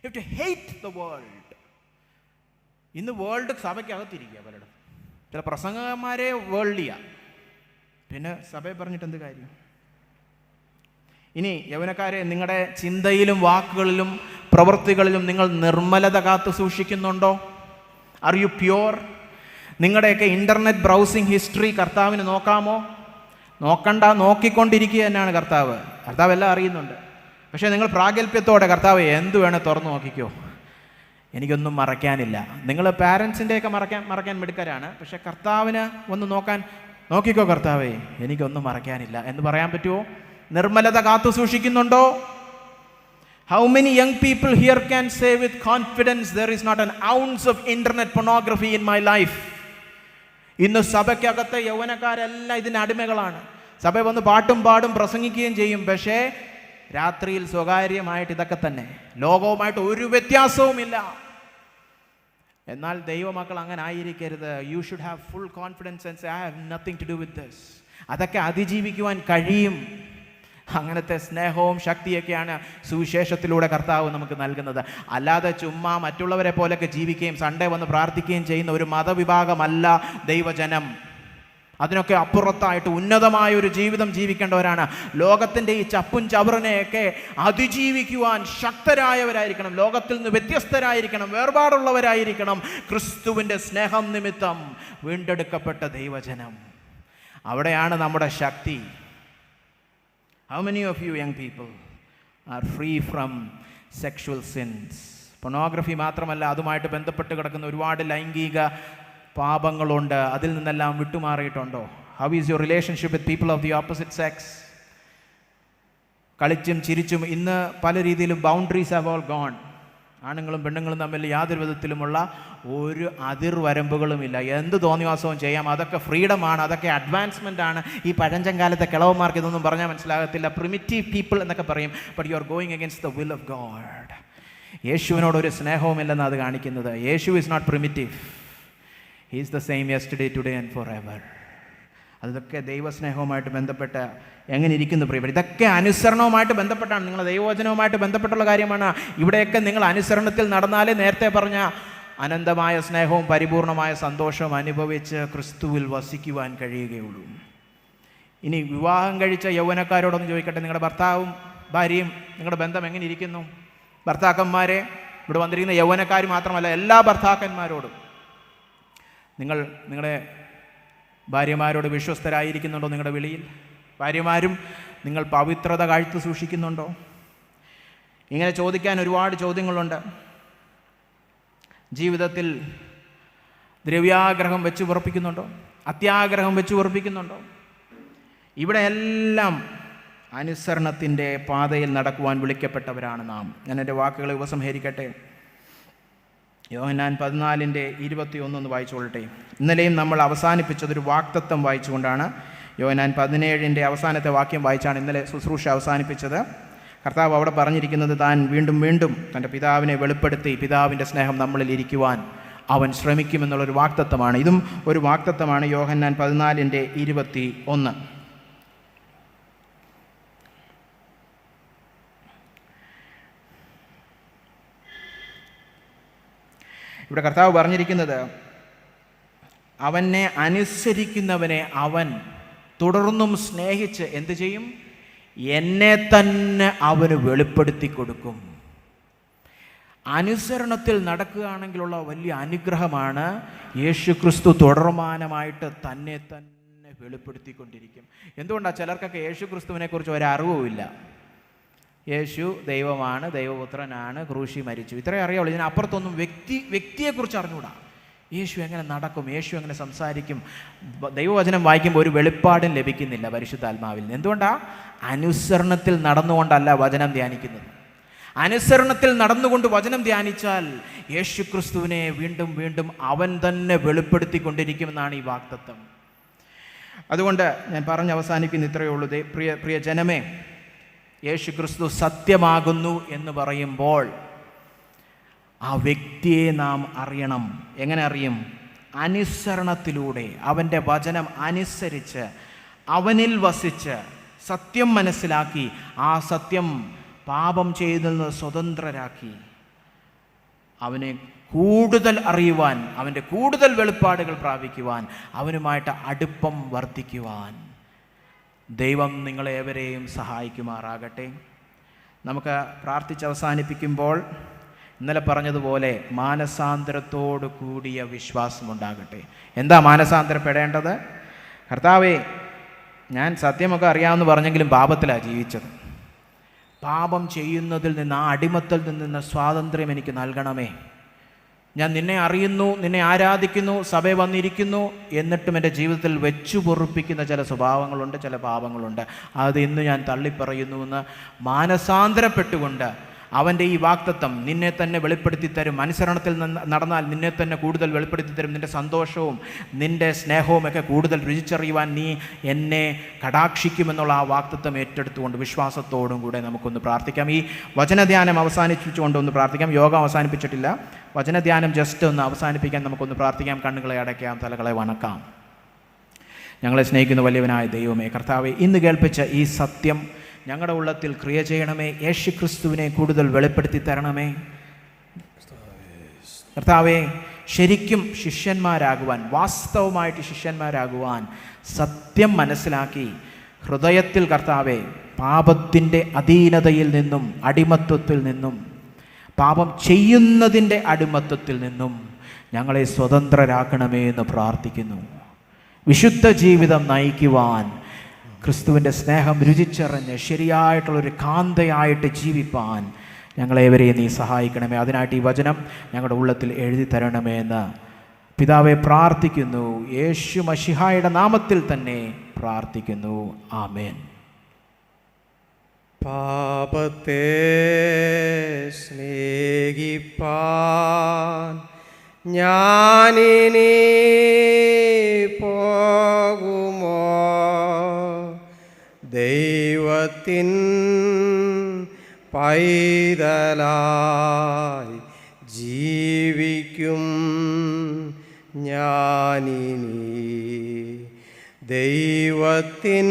you have to hate the world. ഇന്ന് വേൾഡ് സഭയ്ക്കകത്തിരിക്കുക പലയിടത്തും. ചില പ്രസംഗന്മാരെ വേൾഡിയ, പിന്നെ സഭയെ പറഞ്ഞിട്ട് എന്ത് കാര്യം? ഇനി യൗവനക്കാരെ, നിങ്ങളുടെ ചിന്തയിലും വാക്കുകളിലും പ്രവൃത്തികളിലും നിങ്ങൾ നിർമ്മലത കാത്തു സൂക്ഷിക്കുന്നുണ്ടോ? Are you pure? നിങ്ങളുടെയൊക്കെ ഇൻ്റർനെറ്റ് ബ്രൗസിങ് ഹിസ്റ്ററി കർത്താവിന് നോക്കാമോ? നോക്കണ്ട, നോക്കിക്കൊണ്ടിരിക്കുക തന്നെയാണ് കർത്താവ്. കർത്താവ് എല്ലാം അറിയുന്നുണ്ട്. പക്ഷേ നിങ്ങൾ പ്രാഗൽഭ്യത്തോടെ കർത്താവ് എന്ത് വേണേൽ തുറന്നു നോക്കിക്കോ, എനിക്കൊന്നും മറയ്ക്കാനില്ല. നിങ്ങൾ പാരൻസിൻ്റെയൊക്കെ മറക്കാൻ മിടുക്കരാണ്. പക്ഷേ കർത്താവിന് ഒന്ന് നോക്കിക്കോ, കർത്താവേ എനിക്കൊന്നും മറയ്ക്കാനില്ല എന്ന് പറയാൻ പറ്റുമോ? നിർമ്മലത കാത്തു സൂക്ഷിക്കുന്നുണ്ടോ? How many young people here can say with confidence, there is not an ounce of internet pornography in my life? ഇന്ന് സഭയ്ക്കകത്തെ യൗവനക്കാരെല്ലാം ഇതിന് അടിമകളാണ്. സഭ വന്ന് പാട്ടും പാടും പ്രസംഗിക്കുകയും ചെയ്യും, പക്ഷേ രാത്രിയിൽ സ്വകാര്യമായിട്ട് ഇതൊക്കെ തന്നെ. ലോകവുമായിട്ട് ഒരു വ്യത്യാസവുമില്ല. എന്നാൽ ദൈവമക്കൾ അങ്ങനെ ആയിരിക്കരുത്. You should have full confidence and say, I have nothing to do with this. അതൊക്കെ അതിജീവിക്കുവാൻ കഴിയും. അങ്ങനത്തെ സ്നേഹവും ശക്തിയൊക്കെയാണ് സുവിശേഷത്തിലൂടെ കർത്താവ് നമുക്ക് നൽകുന്നത്. അല്ലാതെ ചുമ്മാ മറ്റുള്ളവരെ പോലെയൊക്കെ ജീവിക്കുകയും സൺഡേ വന്ന് പ്രാർത്ഥിക്കുകയും ചെയ്യുന്ന ഒരു മതവിഭാഗമല്ല ദൈവജനം. അതിനൊക്കെ അപ്പുറത്തായിട്ട് ഉന്നതമായ ഒരു ജീവിതം ജീവിക്കേണ്ടവരാണ്. ലോകത്തിൻ്റെ ഈ ചപ്പും ചവറിനെയൊക്കെ അതിജീവിക്കുവാൻ ശക്തരായവരായിരിക്കണം. ലോകത്തിൽ നിന്ന് വ്യത്യസ്തരായിരിക്കണം, വേർപാടുള്ളവരായിരിക്കണം. ക്രിസ്തുവിൻ്റെ സ്നേഹം നിമിത്തം വീണ്ടെടുക്കപ്പെട്ട ദൈവജനം, അവിടെയാണ് നമ്മുടെ ശക്തി. How many of you young people are free from sexual sins? Pornography മാത്രമല്ല, അതുമായിട്ട് ബന്ധപ്പെട്ട് കിടക്കുന്ന ഒരുപാട് ലൈംഗിക പാപങ്ങളുണ്ട്. അതിൽ നിന്നെല്ലാം വിട്ടുമാറിയിട്ടുണ്ടോ? How is your relationship with people of the opposite sex? കളിച്ചും ചിരിച്ചും ഇന്ന് പല രീതിയിലും ബൗണ്ടറീസ് have all gone. ആണുങ്ങളും പെണ്ണുങ്ങളും തമ്മിൽ യാതൊരു വിധത്തിലുമുള്ള ഒരു അതിർവരമ്പുകളുമില്ല. എന്ത് തോന്നിവാസവും ചെയ്യാം. അതൊക്കെ ഫ്രീഡമാണ്, അതൊക്കെ അഡ്വാൻസ്മെൻ്റ് ആണ്. ഈ പഴഞ്ചൻ കാലത്തെ കിളവന്മാർക്ക് ഇതൊന്നും പറഞ്ഞാൽ മനസ്സിലാകത്തില്ല. പ്രിമിറ്റീവ് പീപ്പിൾ എന്നൊക്കെ പറയും. But you are going against the will of God. യേശുവിനോടൊരു സ്നേഹവുമില്ലെന്ന് അത് കാണിക്കുന്നത്. Yesu is not primitive. He is the same yesterday today and forever. അതൊക്കെ ദൈവസ്നേഹവുമായിട്ട് ബന്ധപ്പെട്ട് എങ്ങനെ ഇരിക്കുന്നു പ്രിയപ്പെട്ട? ഇതൊക്കെ അനുസരണവുമായിട്ട് ബന്ധപ്പെട്ടാണ്, നിങ്ങളുടെ ദൈവവചനവുമായിട്ട് ബന്ധപ്പെട്ടുള്ള കാര്യമാണ്. ഇവിടെയൊക്കെ നിങ്ങൾ അനുസരണത്തിൽ നടന്നാലേ നേരത്തെ പറഞ്ഞ അനന്തമായ സ്നേഹവും പരിപൂർണമായ സന്തോഷവും അനുഭവിച്ച് ക്രിസ്തുവിൽ വസിക്കുവാൻ കഴിയുകയുള്ളൂ. ഇനി വിവാഹം കഴിച്ച യൗവനക്കാരോടൊന്ന് ചോദിക്കട്ടെ, നിങ്ങളുടെ ഭർത്താവും ഭാര്യയും നിങ്ങളുടെ ബന്ധം എങ്ങനെ ഇരിക്കുന്നു? ഭർത്താക്കന്മാരെ, ഇവിടെ വന്നിരിക്കുന്ന യൗവനക്കാർ മാത്രമല്ല, എല്ലാ ഭർത്താക്കന്മാരോടും നിങ്ങളുടെ ഭാര്യമാരോട് വിശ്വസ്തരായിരിക്കുന്നുണ്ടോ? നിങ്ങളുടെ വിളിയിൽ ഭാര്യമാരും നിങ്ങൾ പവിത്രത കാഴ്ച സൂക്ഷിക്കുന്നുണ്ടോ? ഇങ്ങനെ ചോദിക്കാൻ ഒരുപാട് ചോദ്യങ്ങളുണ്ട്. ജീവിതത്തിൽ ദ്രവ്യാഗ്രഹം വെച്ച് ഉറപ്പിക്കുന്നുണ്ടോ? അത്യാഗ്രഹം വെച്ച് ഉറപ്പിക്കുന്നുണ്ടോ? ഇവിടെ എല്ലാം അനുസരണത്തിൻ്റെ പാതയിൽ നടക്കുവാൻ വിളിക്കപ്പെട്ടവരാണ് നാം. ഞാൻ എൻ്റെ വാക്കുകളെ ഉപസംഹരിക്കട്ടെ. യോഹന്നാൻ 14:21 വായിച്ചുകൊള്ളട്ടെ. ഇന്നലെയും നമ്മൾ അവസാനിപ്പിച്ചതൊരു വാക്തത്വം വായിച്ചുകൊണ്ടാണ്. യോഹന്നാൻ 17 അവസാനത്തെ വാക്യം വായിച്ചാണ് ഇന്നലെ ശുശ്രൂഷ അവസാനിപ്പിച്ചത്. കർത്താവ് അവിടെ പറഞ്ഞിരിക്കുന്നത്, താൻ വീണ്ടും വീണ്ടും തൻ്റെ പിതാവിനെ വെളിപ്പെടുത്തി പിതാവിൻ്റെ സ്നേഹം നമ്മളിൽ ഇരിക്കുവാൻ അവൻ ശ്രമിക്കുമെന്നുള്ളൊരു വാക്തത്വമാണ്. ഇതും ഒരു വാക്തത്വമാണ്. യോഹന്നാൻ 14:21. ഇവിടെ കർത്താവ് പറഞ്ഞിരിക്കുന്നത്, അവനെ അനുസരിക്കുന്നവനെ അവൻ തുടർന്നും സ്നേഹിച്ച് എന്തു ചെയ്യും? എന്നെ തന്നെ അവന് വെളിപ്പെടുത്തി കൊടുക്കും. അനുസരണത്തിൽ നടക്കുകയാണെങ്കിലുള്ള വലിയ അനുഗ്രഹമാണ്. യേശു ക്രിസ്തു തുടർമാനമായിട്ട് തന്നെ തന്നെ വെളിപ്പെടുത്തിക്കൊണ്ടിരിക്കും. എന്തുകൊണ്ടാണ് ചിലർക്കൊക്കെ യേശു ക്രിസ്തുവിനെ കുറിച്ച് ഒരറിവുമില്ല. യേശു ദൈവമാണ്, ദൈവപുത്രനാണ്, ക്രൂശി മരിച്ചു, ഇത്രയും അറിയാവുള്ളൂ. ഇതിനപ്പുറത്തൊന്നും വ്യക്തിയെക്കുറിച്ച് അറിഞ്ഞുകൂടാ. യേശു എങ്ങനെ നടക്കും, യേശു എങ്ങനെ സംസാരിക്കും, ദൈവവചനം വായിക്കുമ്പോൾ ഒരു വെളിപ്പാടും ലഭിക്കുന്നില്ല പരിശുദ്ധാത്മാവിൽ നിന്ന്. എന്തുകൊണ്ടാണ്? അനുസരണത്തിൽ നടന്നുകൊണ്ടല്ല വചനം ധ്യാനിക്കുന്നത്. അനുസരണത്തിൽ നടന്നുകൊണ്ട് വചനം ധ്യാനിച്ചാൽ യേശു ക്രിസ്തുവിനെ വീണ്ടും വീണ്ടും അവൻ തന്നെ വെളിപ്പെടുത്തിക്കൊണ്ടിരിക്കുമെന്നാണ് ഈ വാഗ്ദത്തം. അതുകൊണ്ട് ഞാൻ പറഞ്ഞ് അവസാനിക്കുന്ന ഇത്രയേ ഉള്ളൂ. പ്രിയ ജനമേ, യേശു ക്രിസ്തു സത്യമാകുന്നു എന്ന് പറയുമ്പോൾ ആ വ്യക്തിയെ നാം അറിയണം. എങ്ങനെ അറിയും? അനുസരണത്തിലൂടെ, അവൻ്റെ വചനം അനുസരിച്ച് അവനിൽ വസിച്ച് സത്യം മനസ്സിലാക്കി ആ സത്യം പാപം ചെയ്തെന്ന് സ്വതന്ത്രരാക്കി അവനെ കൂടുതൽ അറിയുവാൻ, അവൻ്റെ കൂടുതൽ വെളിപ്പാടുകൾ പ്രാപിക്കുവാൻ, അവനുമായിട്ട് അടുപ്പം വർദ്ധിക്കുവാൻ ദൈവം നിങ്ങളേവരെയും സഹായിക്കുമാറാകട്ടെ. നമുക്ക് പ്രാർത്ഥിച്ച് അവസാനിപ്പിക്കുമ്പോൾ ഇന്നലെ പറഞ്ഞതുപോലെ മാനസാന്തരത്തോടു കൂടിയ വിശ്വാസമുണ്ടാകട്ടെ. എന്താ മാനസാന്തരപ്പെടേണ്ടത്? കർത്താവേ, ഞാൻ സത്യമൊക്കെ അറിയാമെന്ന് പറഞ്ഞെങ്കിലും പാപത്തിലാണ് ജീവിച്ചത്. പാപം ചെയ്യുന്നതിൽ നിന്ന്, ആ അടിമത്തിൽ നിന്ന് സ്വാതന്ത്ര്യം എനിക്ക് നൽകണമേ. ഞാൻ നിന്നെ അറിയുന്നു, നിന്നെ ആരാധിക്കുന്നു, സഭയിൽ വന്നിരിക്കുന്നു, എന്നിട്ടും എൻ്റെ ജീവിതത്തിൽ വെച്ചു പൊറുപ്പിക്കുന്ന ചില സ്വഭാവങ്ങളുണ്ട്, ചില പാപങ്ങളുണ്ട്. അത് ഇന്ന് ഞാൻ തള്ളിപ്പറയുന്നുവെന്ന് മാനസാന്തരപ്പെട്ടുകൊണ്ട് അവൻ്റെ ഈ വാഗ്ദത്തം നിന്നെ തന്നെ വെളിപ്പെടുത്തി തരും. അനുസരണത്തിൽ നടന്നാൽ നിന്നെ തന്നെ കൂടുതൽ വെളിപ്പെടുത്തി തരും. നിൻ്റെ സന്തോഷവും നിൻ്റെ സ്നേഹവുമൊക്കെ കൂടുതൽ രുചിച്ചറിയുവാൻ നീ എന്നെ കടാക്ഷിക്കുമെന്നുള്ള ആ വാഗ്ദത്തം ഏറ്റെടുത്തുകൊണ്ട് വിശ്വാസത്തോടും കൂടെ നമുക്കൊന്ന് പ്രാർത്ഥിക്കാം. ഈ വചനധ്യാനം അവസാനിപ്പിച്ചുകൊണ്ട് ഒന്ന് പ്രാർത്ഥിക്കാം. യോഗം അവസാനിപ്പിച്ചിട്ടില്ല. വചനധ്യാനം ജസ്റ്റ് ഒന്ന് അവസാനിപ്പിക്കാൻ നമുക്കൊന്ന് പ്രാർത്ഥിക്കാം. കണ്ണുകളെ അടയ്ക്കാം, തലകളെ വണക്കാം. ഞങ്ങളെ സ്നേഹിക്കുന്ന വലിയവനായ ദൈവമേ, കർത്താവേ, ഇന്ന് കേൾപ്പിച്ച ഈ സത്യം ഞങ്ങളുടെ ഉള്ളത്തിൽ ക്രിയ ചെയ്യണമേ. യേശു ക്രിസ്തുവിനെ കൂടുതൽ വെളിപ്പെടുത്തി തരണമേ കർത്താവേ. ശരിക്കും ശിഷ്യന്മാരാകുവാൻ, വാസ്തവമായിട്ട് ശിഷ്യന്മാരാകുവാൻ സത്യം മനസ്സിലാക്കി ഹൃദയത്തിൽ കർത്താവേ പാപത്തിൻ്റെ അധീനതയിൽ നിന്നും, അടിമത്വത്തിൽ നിന്നും, പാപം ചെയ്യുന്നതിൻ്റെ അടിമത്വത്തിൽ നിന്നും ഞങ്ങളെ സ്വതന്ത്രരാക്കണമേ എന്ന് പ്രാർത്ഥിക്കുന്നു. വിശുദ്ധ ജീവിതം നയിക്കുവാൻ, ക്രിസ്തുവിൻ്റെ സ്നേഹം രുചിച്ചറിഞ്ഞ് ശരിയായിട്ടുള്ളൊരു കാന്തയായിട്ട് ജീവിപ്പാൻ ഞങ്ങളേവരെയും നീ സഹായിക്കണമേ. അതിനായിട്ട് ഈ വചനം ഞങ്ങളുടെ ഉള്ളത്തിൽ എഴുതി തരണമേ എന്ന് പിതാവെ പ്രാർത്ഥിക്കുന്നു. യേശു മശിഹായുടെ നാമത്തിൽ തന്നെ പ്രാർത്ഥിക്കുന്നു. ആമേൻ. പാപത്തെ സ്നേഹിപ്പാൻ ഞാനിനി പോകുമോ? ദൈവത്തിൻ പൈതലായി ജീവിക്കും ഞാനിനി. ദൈവത്തിൻ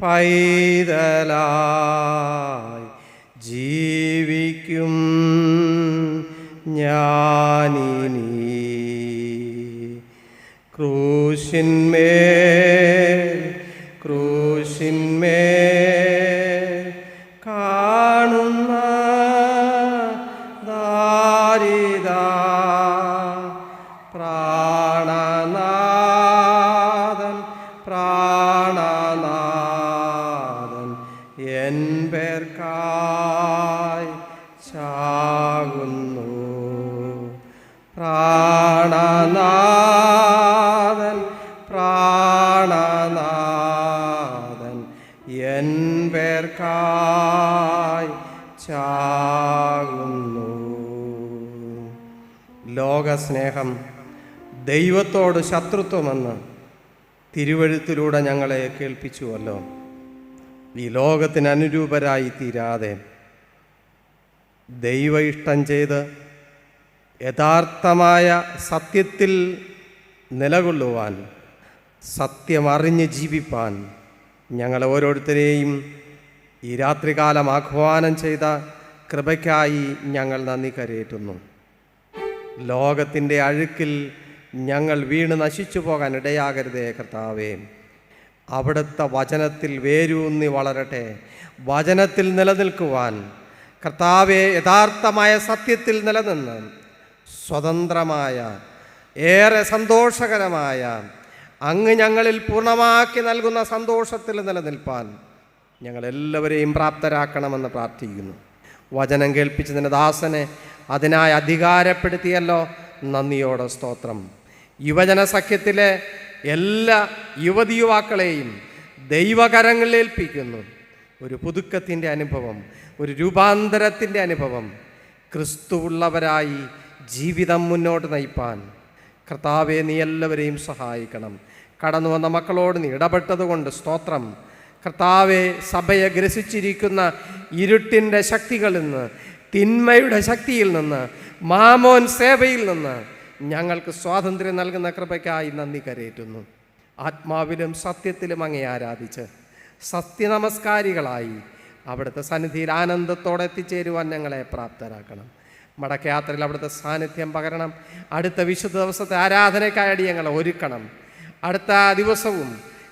പൈതലായി ജീവിക്കും ഞാനിനി. ക്രൂശിന്മേൽ കാണുന്ന ദാരിദാ പ്രാണനാഥൻ എൻ പേർക്കായി ചാകുന്നു. പ്രാണനാഥൻ എൻ പേർക്കായി ചാകുന്നു. ലോകസ്നേഹം ദൈവത്തോട് ശത്രുത്വമെന്ന് തിരുവെഴുത്തിലൂടെ ഞങ്ങളെ കേൾപ്പിച്ചുവല്ലോ. ഈ ലോകത്തിന് അനുരൂപരായി തീരാതെ ദൈവ ഇഷ്ടം ചെയ്ത് യഥാർത്ഥമായ സത്യത്തിൽ നിലകൊള്ളുവാൻ, സത്യമറിഞ്ഞ് ജീവിപ്പാൻ ഞങ്ങൾ ഓരോരുത്തരെയും ഈ രാത്രികാലം ആഹ്വാനം ചെയ്ത കൃപയ്ക്കായി ഞങ്ങൾ നന്ദി കരയേറ്റുന്നു. ലോകത്തിൻ്റെ അഴുക്കിൽ ഞങ്ങൾ വീണ് നശിച്ചു പോകാൻ ഇടയാകരുതേ കർത്താവേ. അവിടുത്തെ വചനത്തിൽ വേരൂന്നി വളരട്ടെ. വചനത്തിൽ നിലനിൽക്കുവാൻ കർത്താവെ, യഥാർത്ഥമായ സത്യത്തിൽ നിലനിന്ന് സ്വതന്ത്രമായ, ഏറെ സന്തോഷകരമായ, അങ്ങ് ഞങ്ങളിൽ പൂർണ്ണമാക്കി നൽകുന്ന സന്തോഷത്തിൽ നിലനിൽപ്പാൻ ഞങ്ങളെല്ലാവരെയും പ്രാപ്തരാക്കണമെന്ന് പ്രാർത്ഥിക്കുന്നു. വചനം കേൾപ്പിച്ചതിൻ്റെ ദാസനെ അതിനായി അധികാരപ്പെടുത്തിയല്ലോ, നന്ദിയോടെ സ്തോത്രം. യുവജന സഖ്യത്തിലെ എല്ലാ യുവതി യുവാക്കളെയും ദൈവകരങ്ങളിൽ ഏൽപ്പിക്കുന്നു. ഒരു പുതുക്കത്തിൻ്റെ അനുഭവം, ഒരു രൂപാന്തരത്തിൻ്റെ അനുഭവം, ക്രിസ്തുവുള്ളവരായി ജീവിതം മുന്നോട്ട് നയിപ്പാൻ കർത്താവെ നീ എല്ലാവരെയും സഹായിക്കണം. കടന്നു വന്ന മക്കളോട് നീ ഇടപെട്ടതുകൊണ്ട് സ്തോത്രം. കർത്താവെ, സഭയെ ഗ്രസിച്ചിരിക്കുന്ന ഇരുട്ടിൻ്റെ ശക്തികളിൽ നിന്ന്, തിന്മയുടെ ശക്തിയിൽ നിന്ന്, മാമോൻ സേവയിൽ നിന്ന് ഞങ്ങൾക്ക് സ്വാതന്ത്ര്യം നൽകുന്ന കൃപയ്ക്കായി നന്ദി കരയേറ്റുന്നു. ആത്മാവിലും സത്യത്തിലും അങ്ങേ ആരാധിച്ച് സത്യനമസ്കാരികളായി അവിടുത്തെ സന്നിധിയിൽ ആനന്ദത്തോടെ എത്തിച്ചേരുവാൻ ഞങ്ങളെ പ്രാപ്തരാക്കണം. മടക്കയാത്രയിൽ അവിടുത്തെ സാന്നിധ്യം പകരണം. അടുത്ത വിശുദ്ധ ദിവസത്തെ ആരാധനയ്ക്കായി ഞങ്ങളെ ഒരുക്കണം. അടുത്ത ദിവസവും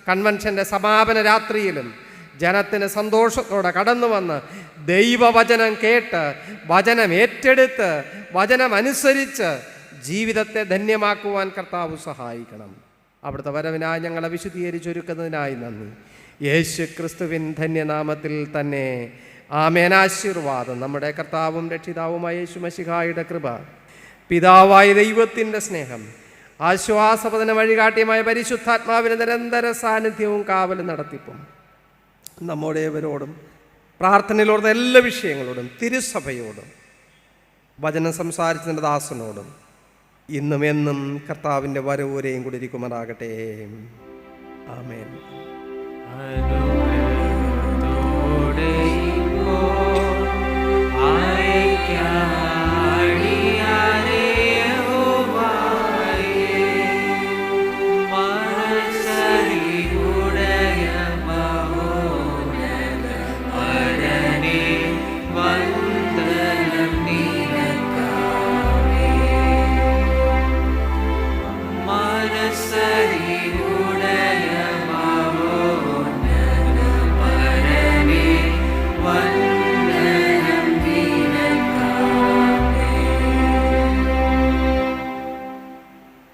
കൺവെൻഷൻ്റെ സമാപന രാത്രിയിലും ജനത്തിന് സന്തോഷത്തോടെ കടന്നു വന്ന് ദൈവവചനം കേട്ട്, വചനം ഏറ്റെടുത്ത്, വചനം അനുസരിച്ച് ജീവിതത്തെ ധന്യമാക്കുവാൻ കർത്താവ് സഹായിക്കണം. അവിടുത്തെ വരവിനായി ഞങ്ങളെ വിശുദ്ധീകരിച്ചൊരുക്കുന്നതിനായി നന്ദി. യേശു ക്രിസ്തുവിൻ ധന്യനാമത്തിൽ തന്നെ ആമേൻ. ആശീർവാദം നമ്മുടെ കർത്താവും രക്ഷിതാവുമായ യേശു മശിഹായുടെ കൃപ, പിതാവായ ദൈവത്തിൻ്റെ സ്നേഹം, ആശ്വാസപദന വഴികാട്ടിയമായ പരിശുദ്ധാത്മാവിൻ്റെ നിരന്തര സാന്നിധ്യവും കാവലും നടത്തിപ്പും നമ്മോടേവരോടും, പ്രാർത്ഥനയിലോടുന്ന എല്ലാ വിഷയങ്ങളോടും, തിരുസഭയോടും, വചനം സംസാരിച്ചതിൻ്റെ ദാസനോടും ഇന്നും എന്നും കർത്താവിൻ്റെ വരവൂരെയും കൂടി ഇരിക്കുമാറാകട്ടെ. ആമേൻ. नसरियो